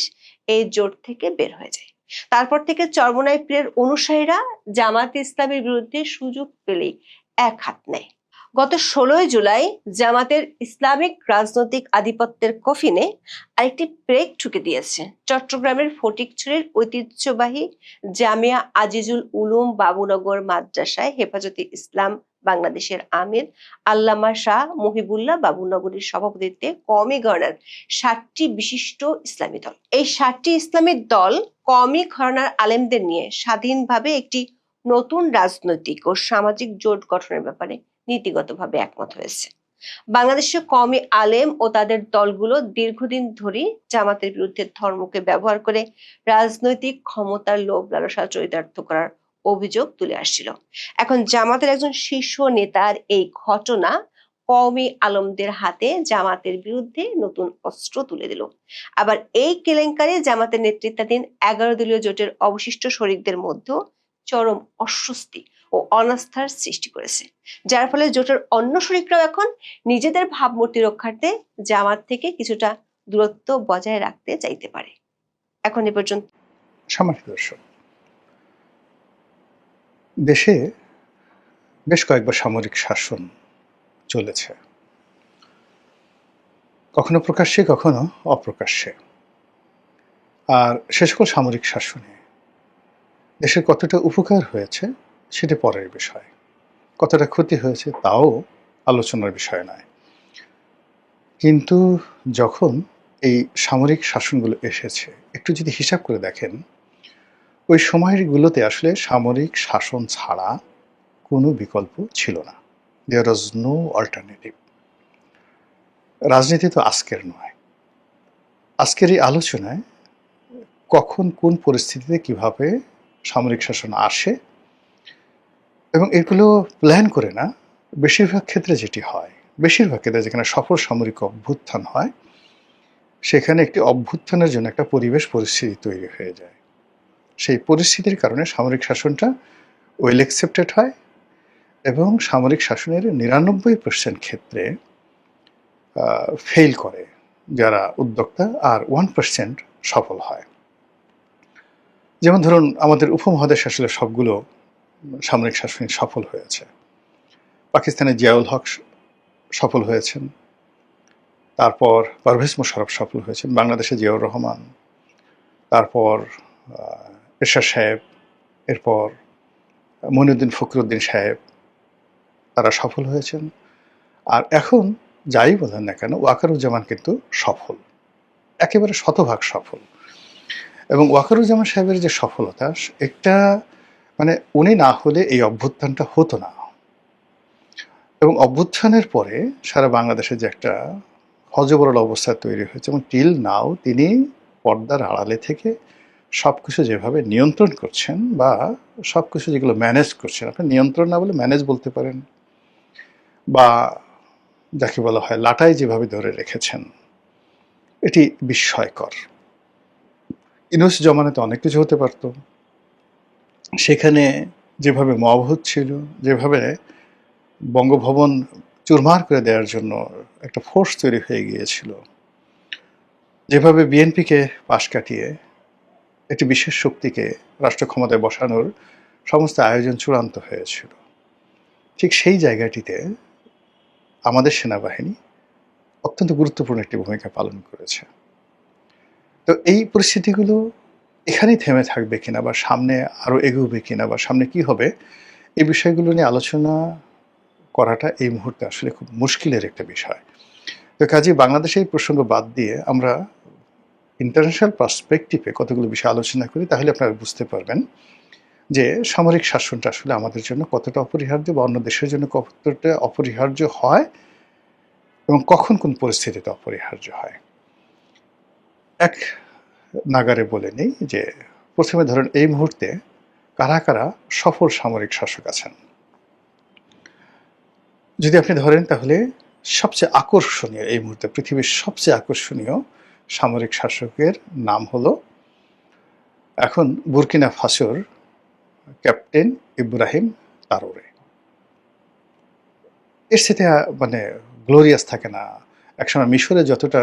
এই জোট থেকে বের হয়ে যায়। তারপর থেকে চরমোনাই পীরের অনুসারীরা জামাত ইসলামের বিরুদ্ধে সুযোগ পেলেই এক হাত নেয়। গত 16 জুলাই জামাতের ইসলামিক রাজনৈতিক আধিপত্যের কফিনে আরেকটি ব্রেক ঠুকে দিয়েছে চট্টগ্রামের ফটিকছড়ির ঐতিহ্যবাহী জামিয়া আজিজুল উলুম বাবুনগর মাদ্রাসায় হেফাজতে ইসলাম বাংলাদেশের আমির আল্লামা শাহ মুহিবুল্লাহ বাবুনগরীর সভাপতিত্বে কওমি ঘরানার 7টি বিশিষ্ট ইসলামী দল। এই 7টি ইসলামী দল কওমি ঘরানার আলেমদের নিয়ে স্বাধীনভাবে একটি নতুন রাজনৈতিক ও সামাজিক জোট গঠনের ব্যাপারে নীতিগতভাবে একমত হয়েছে। বাংলাদেশের কওমি আলেম ও তাদের দলগুলো দীর্ঘদিন ধরে জামাতের বিরুদ্ধে ধর্মকে ব্যবহার করে রাজনৈতিক ক্ষমতার লোভ লালসা চরিতার্থ করার অভিযোগ তুলে আসছিল। এখন জামাতের একজন শীর্ষ নেতার এই ঘটনা কওমি আলেমদের হাতে জামাতের বিরুদ্ধে নতুন অস্ত্র তুলে দিল। আবার এই কেলেঙ্কারি জামাতের নেতৃত্বাধীন 11 দলীয় জোটের অবশিষ্ট শরিকদের মধ্যে চরম অস্বস্তি ও অনাস্থার সৃষ্টি করেছে, যার ফলে জোটের অন্য শরিকরাও এখন নিজেদের ভাবমূর্তি রক্ষার্থে জামাত থেকে কিছুটা দূরত্ব বজায় রাখতে চাইতে পারে। এখন এ পর্যন্ত। সম্মানিত দর্শক, দেশে বেশ কয়েকবার সামরিক শাসন চলেছে, কখনো প্রকাশ্যে কখনো অপ্রকাশ্যে। আর সে সকল সামরিক শাসনে দেশের কতটা উপকার হয়েছে সেটা পরের বিষয়, কতটা ক্ষতি হয়েছে তাও আলোচনার বিষয় নয়। কিন্তু যখন এই সামরিক শাসনগুলো এসেছে, একটু যদি হিসাব করে দেখেন, ওই সময়গুলোতে আসলে সামরিক শাসন ছাড়া কোনো বিকল্প ছিল না। দেয়ার ওয়াজ নো অল্টারনেটিভ। রাজনীতি তো আজকের নয়। আজকের এই আলোচনায় কখন কোন পরিস্থিতিতে কিভাবে সামরিক শাসন আসে এবং এগুলো প্ল্যান করে না, বেশিরভাগ ক্ষেত্রে যেটি হয়, বেশিরভাগ ক্ষেত্রে যেখানে সফল সামরিক অভ্যুত্থান হয়, সেখানে একটি অভ্যুত্থানের জন্য একটা পরিস্থিতি তৈরি হয়ে যায়। সেই পরিস্থিতির কারণে সামরিক শাসনটা ওয়েল অ্যাকসেপ্টেড হয় এবং সামরিক শাসনের ৯৯% ক্ষেত্রে ফেল করে যারা উদ্যোক্তা, আর 1% সফল হয়। যেমন ধরুন, আমাদের উপমহাদেশ আসলে সবগুলো সামরিক শাসনে সফল হয়েছে। পাকিস্তানের জিয়াউল হক সফল হয়েছেন, তারপর পারভেজ মোশাররফ সফল হয়েছেন, বাংলাদেশে জিয়াউর রহমান, তারপর এরশাদ সাহেব, এরপর মঈনুদ্দিন ফখরুদ্দিন সাহেব, তারা সফল হয়েছেন। আর এখন যাই বলেন না কেন, ওয়াকারুজ্জামান কিন্তু সফল, একেবারে শতভাগ সফল। এবং ওয়াকারুজ্জামান সাহেবের যে সফলতা, একটা মানে উনি না হলে এই অভ্যুত্থানটা হতো না। এবং অভ্যুত্থানের পরে সারা বাংলাদেশে যে একটা হযবরল অবস্থা তৈরি হয়েছে, এবং টিল নাও তিনি পর্দার আড়ালে থেকে সব কিছু যেভাবে নিয়ন্ত্রণ করছেন, বা সব কিছু যেগুলো ম্যানেজ করছেন, আপনি নিয়ন্ত্রণ না বলে ম্যানেজ বলতে পারেন, বা যাকে বলা হয় লাটাই যেভাবে ধরে রেখেছেন, এটি বিস্ময়কর। ইউনূস জমানাতে অনেক কিছু হতে পারত। সেখানে যেভাবে মব হচ্ছিল, যেভাবে বঙ্গভবন চুরমার করে দেওয়ার জন্য একটা ফোর্স তৈরি হয়ে গিয়েছিল, যেভাবে বিএনপিকে পাশ কাটিয়ে একটি বিশেষ শক্তিকে রাষ্ট্র ক্ষমতায় বসানোর সমস্ত আয়োজন চূড়ান্ত হয়েছিল, ঠিক সেই জায়গাটিতে আমাদের সেনাবাহিনী অত্যন্ত গুরুত্বপূর্ণ একটি ভূমিকা পালন করেছে। তো এই পরিস্থিতিগুলো এখানেই থেমে থাকবে কিনা, বা সামনে আরও এগোবে কিনা, বা সামনে কি হবে, এই বিষয়গুলো নিয়ে আলোচনা করাটা এই মুহূর্তে আসলে খুব মুশকিলের একটা বিষয়। তো কাজেই বাংলাদেশে এই প্রসঙ্গ বাদ দিয়ে আমরা ইন্টারন্যাশনাল পার্সপেক্টিভে কতগুলো বিষয় আলোচনা করি, তাহলে আপনারা বুঝতে পারবেন যে সামরিক শাসনটা আসলে আমাদের জন্য কতটা অপরিহার্য, বা অন্য দেশের জন্য কতটা অপরিহার্য হয়, এবং কখন কোন পরিস্থিতিতে অপরিহার্য হয়। এক নাগারে বলে নেই যে প্রথমে ধরেন এই মুহূর্তে কারা কারা সফল সামরিক শাসক আছেন। যদি আপনি ধরেন, তাহলে সবচেয়ে আকর্ষণীয় এই মুহূর্তে পৃথিবীর সবচেয়ে আকর্ষণীয় সামরিক শাসকের নাম হলো এখন বুরকিনা ফাসোর ক্যাপ্টেন ইব্রাহিম তারোরে। এর সাথে মানে গ্লোরিয়াস থাকে না। একসময় মিশরে যতটা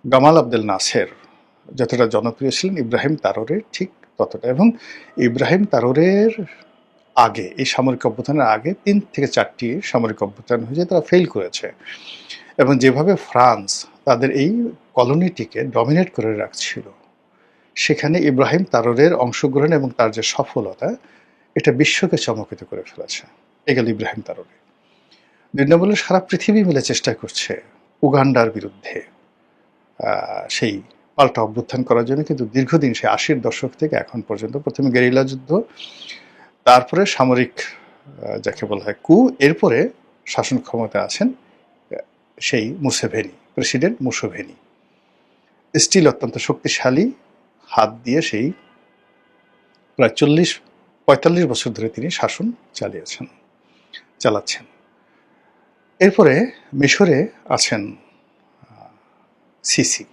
গামাল আবদেল নাসের যতটা জনপ্রিয় ছিলেন, ইব্রাহিম তারোরে ঠিক ততটা। এবং ইব্রাহিম তারোরের আগে, এই সামরিক অভ্যুত্থানের আগে 3 থেকে 4টি সামরিক অভ্যুত্থান হয়েছে, তারা ফেল করেছে। এবং যেভাবে ফ্রান্স তাদের এই কলোনিটিকে ডমিনেট করে রাখছিল, সেখানে ইব্রাহিম তারোরের অংশগ্রহণ এবং তার যে সফলতা, এটা বিশ্বকে চমকিত করে ফেলেছে। এগুলো ইব্রাহিম তারোরে। 2 নম্বরে সারা পৃথিবী মিলে চেষ্টা করছে উগান্ডার বিরুদ্ধে সেই পাল্টা অভ্যুত্থান করার জন্য, কিন্তু দীর্ঘদিন সে 80-র দশক থেকে এখন পর্যন্ত, প্রথমে গেরিলা যুদ্ধ, তারপরে সামরিক যাকে বলা হয় কু, এরপরে শাসন ক্ষমতা আছেন সেই মুসেভেনি, প্রেসিডেন্ট মুসেভেনি। স্টিল অত্যন্ত শক্তিশালী হাত দিয়ে সেই প্রায় 40-45 বছর ধরে তিনি শাসন চালাচ্ছেন। এরপরে মিশরে আছেন সিসি,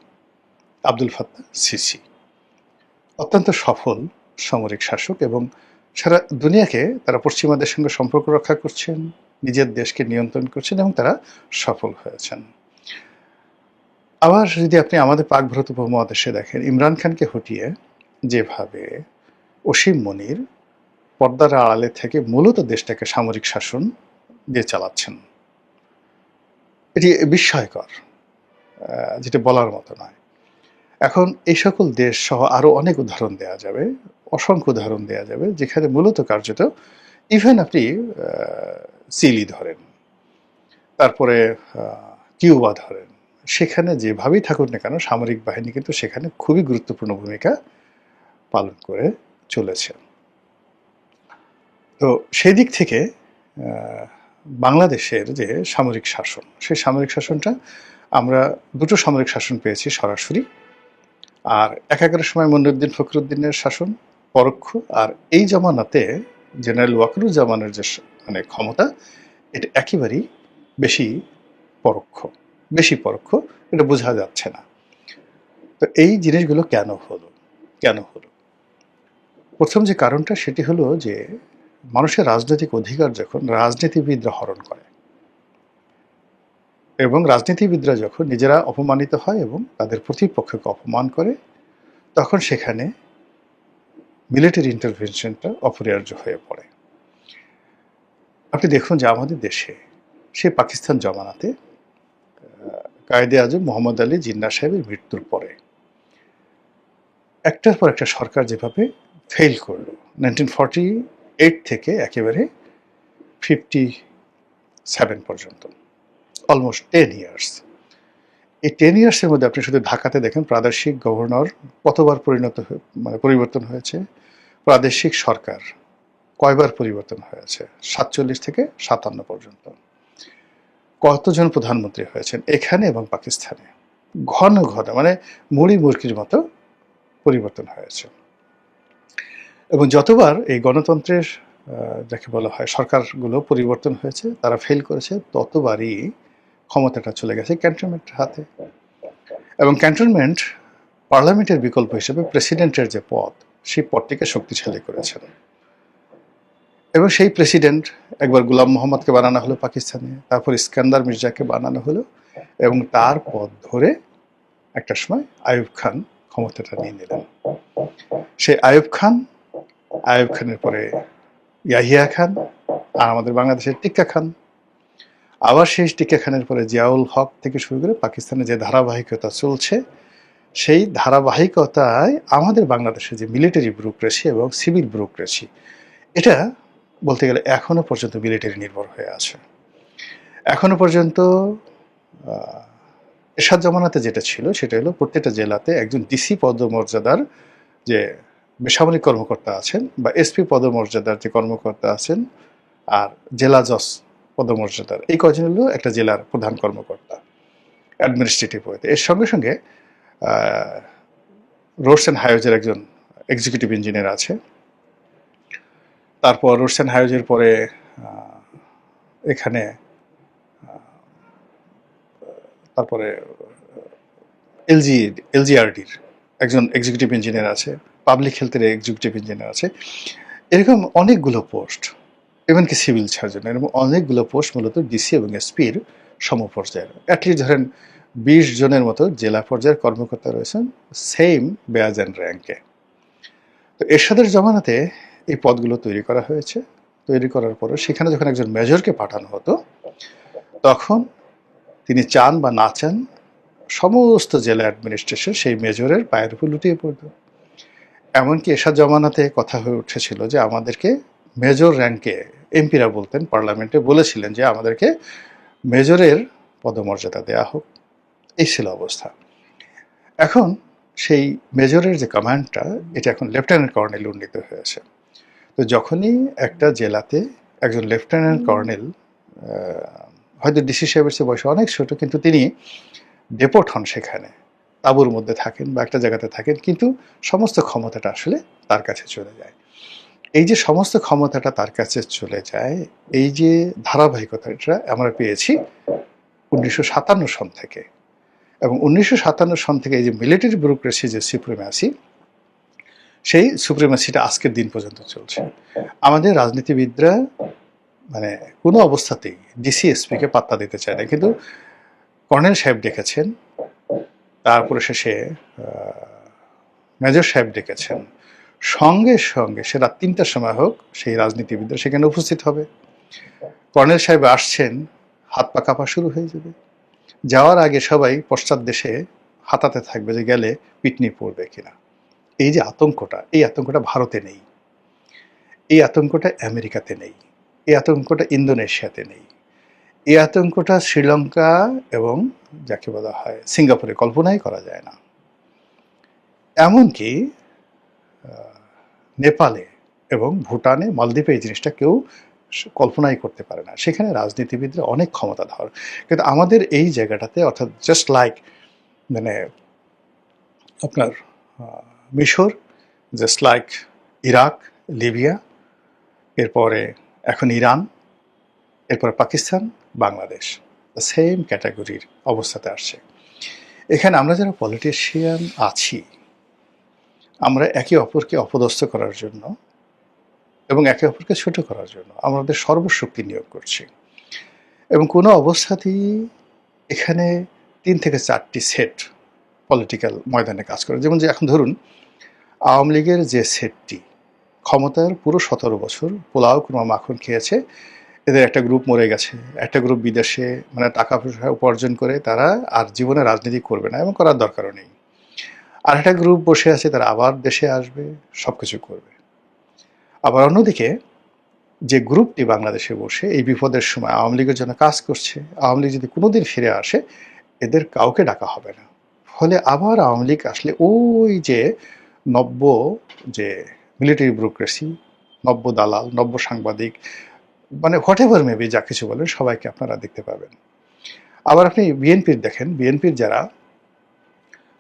আব্দুল ফাত্তাহ সিসি, অত্যন্ত সফল সামরিক শাসক, এবং সারা দুনিয়াকে তারা পশ্চিমাদের সঙ্গে সম্পর্ক রক্ষা করছেন, নিজের দেশকে নিয়ন্ত্রণ করছেন এবং তারা সফল হয়েছেন। আবার যদি আপনি আমাদের পাক ভারত উপমহাদেশে দেখেন, ইমরান খানকে হটিয়ে যেভাবে অসীম মনির পর্দার আড়ালে থেকে মূলত দেশটাকে সামরিক শাসন দিয়ে চালাচ্ছেন, এটি বিস্ময়কর, যেটা বলার মতো নয়। এখন এই সকল দেশ সহ আরো অনেক উদাহরণ দেওয়া যাবে, অসংখ্য উদাহরণ দেওয়া যাবে, যেখানে মূলত কার্যত ইভেন আপনি চিলি ধরেন, তারপরে কিউবা ধরেন, সেখানে যেভাবেই থাকুক না কেন সামরিক বাহিনী কিন্তু সেখানে খুবই গুরুত্বপূর্ণ ভূমিকা পালন করে চলেছে। তো সেই দিক থেকে বাংলাদেশের যে সামরিক শাসন, সেই সামরিক শাসনটা আমরা দুটো সামরিক শাসন পেয়েছি সরাসরি, আর একাগ্রের সময় মনিরুদ্দিন ফখরুদ্দিনের শাসন পরোক্ষ, আর এই জামানাতে জেনারেল ওয়াকারুজ্জামানের যে মানে ক্ষমতা, এটা একেবারেই বেশি পরোক্ষ, এটা বোঝা যাচ্ছে না। তো এই জিনিসগুলো কেন হলো? প্রথম যে কারণটা সেটি হলো যে মানুষের রাজনৈতিক অধিকার যখন রাজনীতিবিদরা হরণ করে, এবং রাজনীতিবিদরা যখন নিজেরা অপমানিত হয় এবং তাদের প্রতিপক্ষকে অপমান করে, তখন সেখানে মিলিটারি ইন্টারভেনশনটা অপরিহার্য হয়ে পড়ে। আপনি দেখুন যে আমাদের দেশে সেই পাকিস্তান জমানাতে কায়েদে আজম মোহাম্মদ আলী জিন্নাহ সাহেবের মৃত্যুর পরে একটার পর একটা সরকার যেভাবে ফেল করলো, 1948 থেকে একেবারে 57 পর্যন্ত, অলমোস্ট 10 ইয়ার্স। এই 10 ইয়ার্সের মধ্যে আপনি শুধু ঢাকাতে দেখেন প্রাদেশিক গভর্নর কতবার পরিবর্তন হয়েছে, প্রাদেশিক সরকার কয়বার পরিবর্তন হয়েছে, 47 থেকে 57 পর্যন্ত, কতজন প্রধানমন্ত্রী হয়েছেন এখানে এবং পাকিস্তানে, ঘন মানে মুড়ি মুরগির মতো পরিবর্তন হয়েছে। এবং যতবার এই গণতন্ত্রের যাকে বলা হয় সরকারগুলো পরিবর্তন হয়েছে, তারা ফেল করেছে, ততবারই ক্ষমতাটা চলে গেছে ক্যান্টনমেন্টের হাতে। এবং ক্যান্টনমেন্ট পার্লামেন্টের বিকল্প হিসেবে প্রেসিডেন্টের যে পদ, সেই পদটিকে শক্তিশালী করেছেন। এবং সেই প্রেসিডেন্ট একবার গুলাম মোহাম্মদকে বানানো হলো পাকিস্তানে, তারপর ইস্কান্দার মির্জাকে বানানো হলো, এবং তার পদ ধরে একটা সময় আইয়ুব খান ক্ষমতাটা নিয়ে নিলেন। সেই আইয়ুব খানের পরে ইয়াহিয়া খান, আর আমাদের বাংলাদেশের টিক্কা খান, আবার সেই টিক্কা খানের পরে জিয়াউল হক থেকে শুরু করে পাকিস্তানে যে ধারাবাহিকতা চলছে, সেই ধারাবাহিকতায় আমাদের বাংলাদেশে যে মিলিটারি ব্যুরোক্রেসি এবং সিভিল ব্যুরোক্রেসি, এটা বলতে গেলে এখনো পর্যন্ত মিলিটারি নির্ভর হয়ে আছে। এখনো পর্যন্ত এরশাদ জামানাতে যেটা ছিল সেটা হলো প্রত্যেকটা জেলাতে একজন ডিসি পদমর্যাদার যে বেসামরিক কর্মকর্তা আছেন, বা এসপি পদমর্যাদার যে কর্মকর্তা আছেন, আর জেলা জজ পদমর্যাদার, এই কয়জন হলো একটা জেলার প্রধান কর্মকর্তা অ্যাডমিনিস্ট্রেটিভ ওয়েতে। এর সঙ্গে সঙ্গে রোডস অ্যান্ড হাইওয়েজের একজন এক্সিকিউটিভ ইঞ্জিনিয়ার আছে, তারপর রোডস অ্যান্ড হাইওয়েজের পরে এখানে তারপরে এলজিআরডির একজন এক্সিকিউটিভ ইঞ্জিনিয়ার আছে, পাবলিক হেলথের এক্সিকিউটিভ ইঞ্জিনিয়ার আছে, এরকম অনেকগুলো পোস্ট, এমনকি সিভিল সার্জন, এরকম অনেকগুলো পোস্ট মূলত ডিসি এবং এসপির সমপর্যায়ের। অ্যাটলিস্ট ধরেন 20 জনের মতো জেলা পর্যায়ের কর্মকর্তা রয়েছেন সেম বেয়াজ অ্যান্ড র্যাঙ্কে। তো এরশাদের জমানাতে এই পদগুলো তৈরি করা হয়েছে। তৈরি করার পরে সেখানে যখন একজন মেজরকে পাঠানো হতো, তখন তিনি চান বা না চান সমস্ত জেলা অ্যাডমিনিস্ট্রেশন সেই মেজরের পায়ের উপর লুটিয়ে পড়ত। এমনকি এরশাদ জমানাতে কথা হয়ে উঠেছিল যে আমাদেরকে মেজর র্যাঙ্কে, এমপিরা বলতেন, পার্লামেন্টে বলেছিলেন যে আমাদেরকে মেজরের পদমর্যাদা দেয়া হোক। এই ছিল অবস্থা। এখন সেই মেজরের যে কমান্ডটা, এটা এখন লেফটেন্যান্ট কর্নেল উন্নীত হয়েছে। তো যখনই একটা জেলাতে একজন লেফটেন্যান্ট কর্নেল, হয়তো ডিসি সাহেবের চেয়ে বয়সে অনেক ছোট, কিন্তু তিনি ডেপোর্ট হন, সেখানে তাঁবুর মধ্যে থাকেন বা একটা জায়গাতে থাকেন, কিন্তু সমস্ত ক্ষমতাটা আসলে তার কাছে চলে যায়। এই যে সমস্ত ক্ষমতাটা তার কাছে চলে যায়, এই যে ধারাবাহিকতাটা আমরা পেয়েছি 1957 সন থেকে। এবং 1957 সন থেকে এই যে মিলিটারি ব্যুরোক্রেসি যে সুপ্রিমেসি, সেই সুপ্রিমেসিটা আজকের দিন পর্যন্ত চলছে। আমাদের রাজনীতিবিদরা মানে কোনো অবস্থাতেই ডিসিএসপিকে পাত্তা দিতে চায় না, কিন্তু কর্নেল সাহেব ডেকেছেন, তারপরে শেষে মেজর সাহেব ডেকেছেন, সঙ্গে সঙ্গে সে রাত 3টার সময় হোক সেই রাজনীতিবিদরা সেখানে উপস্থিত হবে। কর্নেল সাহেব আসছেন, হাত পা কাঁপা শুরু হয়ে যাবে। যাওয়ার আগে সবাই পশ্চাৎ দেশে হাতাতে থাকবে যে গেলে পিটনি পড়বে কিনা। এই যে আতঙ্কটা, এই আতঙ্কটা ভারতে নেই, এই আতঙ্কটা আমেরিকাতে নেই, এই আতঙ্কটা ইন্দোনেশিয়াতে নেই, এই আতঙ্কটা শ্রীলঙ্কা এবং যাকে বলা হয় সিঙ্গাপুরে কল্পনাই করা যায় না। এমনকি নেপালে এবং ভুটানে, মালদ্বীপে এই জিনিসটা কেউ কল্পনাই করতে পারে না। সেখানে রাজনীতিবিদরা অনেক ক্ষমতাধর, কিন্তু আমাদের এই জায়গাটাতে অর্থাৎ জাস্ট লাইক মানে আপনার মিশর, জাস্ট লাইক ইরাক, লিবিয়া, এরপরে এখন ইরান, এরপরে পাকিস্তান, বাংলাদেশ, সেম ক্যাটাগরির অবস্থাতে আসছে। এখানে আমরা যারা পলিটিশিয়ান আছি, আমরা একে অপরকে অপদস্থ করার জন্য এবং একে অপরকে ছোট করার জন্য আমাদের সর্বশক্তি নিয়োগ করছি, এবং কোনো অবস্থাতেই এখানে 3 থেকে 4টি সেট পলিটিক্যাল ময়দানে কাজ করে। যেমন যে এখন ধরুন আওয়ামী লীগের যে সেটটি ক্ষমতার পুরো 17 বছর পোলাও কুরমা মাখন খেয়েছে, এদের একটা গ্রুপ মরে গেছে, একটা গ্রুপ বিদেশে মানে টাকা পয়সা উপার্জন করে তারা আর জীবনে রাজনীতি করবে না এবং করার দরকারও নেই। আর একটা গ্রুপ বসে আছে, তারা আবার দেশে আসবে, সব কিছু করবে। আবার অন্যদিকে যে গ্রুপটি বাংলাদেশে বসে এই বিপদের সময় আওয়ামী লীগের জন্য কাজ করছে, আওয়ামী লীগ যদি কোনোদিন ফিরে আসে এদের কাউকে ডাকা হবে না। ফলে আবার আওয়ামী লীগ আসলে ওই যে নব্য যে মিলিটারি ব্যুরোক্রেসি, নব্য দালাল, নব্য সাংবাদিক, মানে হোয়াট এভার মেবি যা কিছু বলেন সবাইকে আপনারা দেখতে পাবেন। আবার আপনি বিএনপির দেখেন, বিএনপির যারা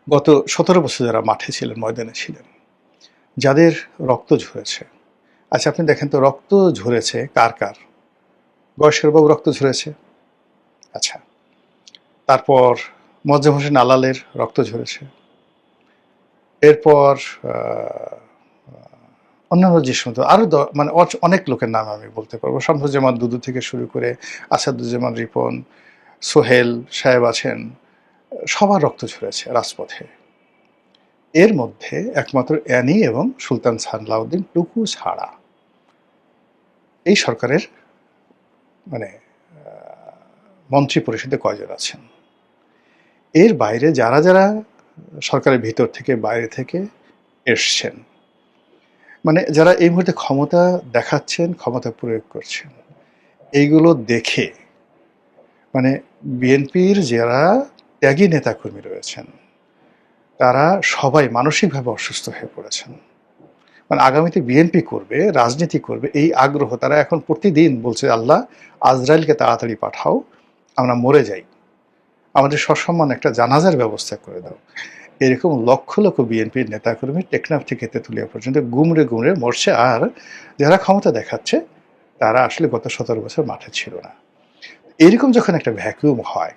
গত 17 বছর যারা মাঠে ছিলেন, ময়দানে ছিলেন, যাদের রক্ত ঝরেছে, আচ্ছা আপনি দেখেন তো রক্ত ঝরেছে কার কার? গয়েশ্বর বাবু রক্ত ঝরেছে, আচ্ছা, তারপর মোয়াজ্জেম হোসেন আলালের রক্ত ঝরেছে, এরপর অন্যান্য যে সমস্ত আরো মানে অনেক লোকের নাম আমি বলতে পারবো, শামসুজ্জামান দুদু থেকে শুরু করে আসাদুজ্জামান রিপন, সোহেল সাহেব আছেন, সবার রক্ত ঝরেছে রাজপথে। এর মধ্যে একমাত্র অ্যানি এবং সুলতান সালাউদ্দিন টুকু ছাড়া এই সরকারের মানে মন্ত্রী পরিষদে কয়জন আছেন। এর বাইরে যারা যারা সরকারের ভিতর থেকে বাইরে থেকে এসছেন, মানে যারা এই মুহূর্তে ক্ষমতা দেখাচ্ছেন, ক্ষমতা প্রয়োগ করছেন, এইগুলো দেখে মানে বিএনপির যারা ত্যাগী নেতাকর্মী রয়েছেন তারা সবাই মানসিকভাবে অসুস্থ হয়ে পড়েছেন। মানে আগামীতে বিএনপি করবে, রাজনীতি করবে এই আগ্রহ তারা এখন প্রতিদিন বলছে, আল্লাহ আজরাইলকে তাড়াতাড়ি পাঠাও, আমরা মরে যাই, আমাদের সসম্মান একটা জানাজার ব্যবস্থা করে দাও। এরকম লক্ষ লক্ষ বিএনপির নেতাকর্মী টেকনাফ থেকে তেঁতুলিয়া পর্যন্ত গুমড়ে গুমড়ে মরছে। আর যারা ক্ষমতা দেখাচ্ছে তারা আসলে গত 17 বছর মাঠে ছিল না। এরকম যখন একটা ভ্যাকুয়াম হয়,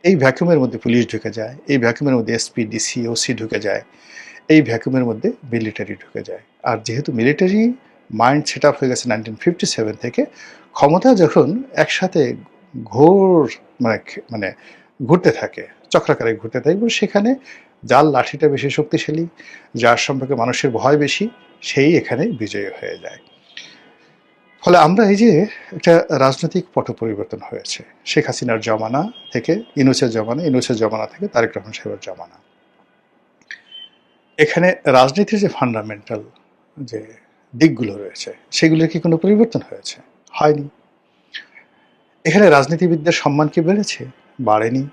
এই ভ্যাকুয়ামের মধ্যে পুলিশ ঢুকে যায়, এই ভ্যাকুয়ামের মধ্যে এসপি, ডিসি, ওসি ঢুকে যায়, এই ভ্যাকুয়ামের মধ্যে মিলিটারি ঢুকে যায়। আর যেহেতু মিলিটারি মাইন্ড সেট আপ হয়ে গেছে 1957 থেকে, ক্ষমতা যখন একসাথে মানে ঘুরতে থাকে, চক্রাকারে ঘুরতে থাকে, সেখানে যার লাঠিটা বেশি শক্তিশালী, যার সম্পর্কে মানুষের ভয় বেশি, সেই এখানে বিজয়ী হয়ে যায়। ফলে আমরা এই যে একটা রাজনৈতিক পট পরিবর্তন হয়েছে শেখ হাসিনার জমানা থেকে ইউনূসের জমানা, ইউনূসের জমানা থেকে তারেক রহমান সাহেবের জমানা, এখানে রাজনীতির যে ফান্ডামেন্টাল যে দিকগুলো রয়েছে সেগুলোর কি কোনো পরিবর্তন হয়েছে? হয়নি। এখানে রাজনীতিবিদদের সম্মান কি বেড়েছে? বাড়েনি।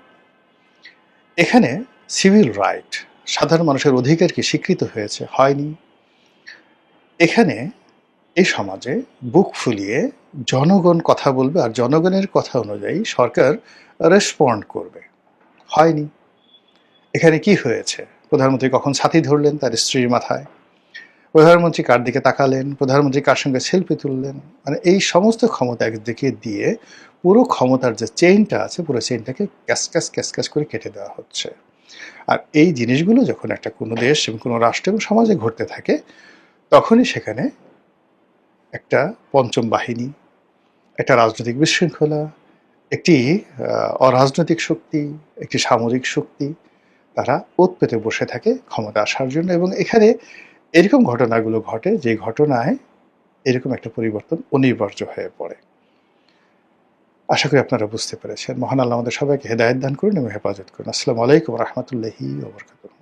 এখানে সিভিল রাইট, সাধারণ মানুষের অধিকার কি স্বীকৃত হয়েছে? হয়নি। এখানে এই সমাজে বুক ফুলিয়ে জনগণ কথা বলবে আর জনগণের কথা অনুযায়ী সরকার রেসপন্ড করবে? হয়নি। এখানে কি হয়েছে? প্রধানমন্ত্রী কখন ছাতি ধরলেন তার স্ত্রীর মাথায়, প্রধানমন্ত্রী কার দিকে তাকালেন, প্রধানমন্ত্রী কার সঙ্গে সেলফি তুললেন, মানে এই সমস্ত ক্ষমতা একদিকে দিয়ে পুরো ক্ষমতার যে চেইনটা আছে পুরো চেইনটাকে ক্যাস ক্যাস করে কেটে দেওয়া হচ্ছে। আর এই জিনিসগুলো যখন একটা কোনো দেশ এবং কোনো রাষ্ট্র এবং সমাজে ঘটতে থাকে, তখনই সেখানে একটা পঞ্চম বাহিনী, একটা রাজনৈতিক বিশৃঙ্খলা, একটি অরাজনৈতিক শক্তি, একটি সামরিক শক্তি, তারা ওত পেতে বসে থাকে ক্ষমতা আসার জন্য। এবং এখানে এরকম ঘটনাগুলো ঘটে যে ঘটনায় এরকম একটা পরিবর্তন অনিবার্য হয়ে পড়ে। আশা করি আপনারা বুঝতে পেরেছেন। মহান আল্লাহ আমাদের সবাইকে হেদায়েত দান করুন এবং হেফাজত করুন। আসসালামু আলাইকুম ওয়া রাহমাতুল্লাহি ওয়া বারাকাতুহু।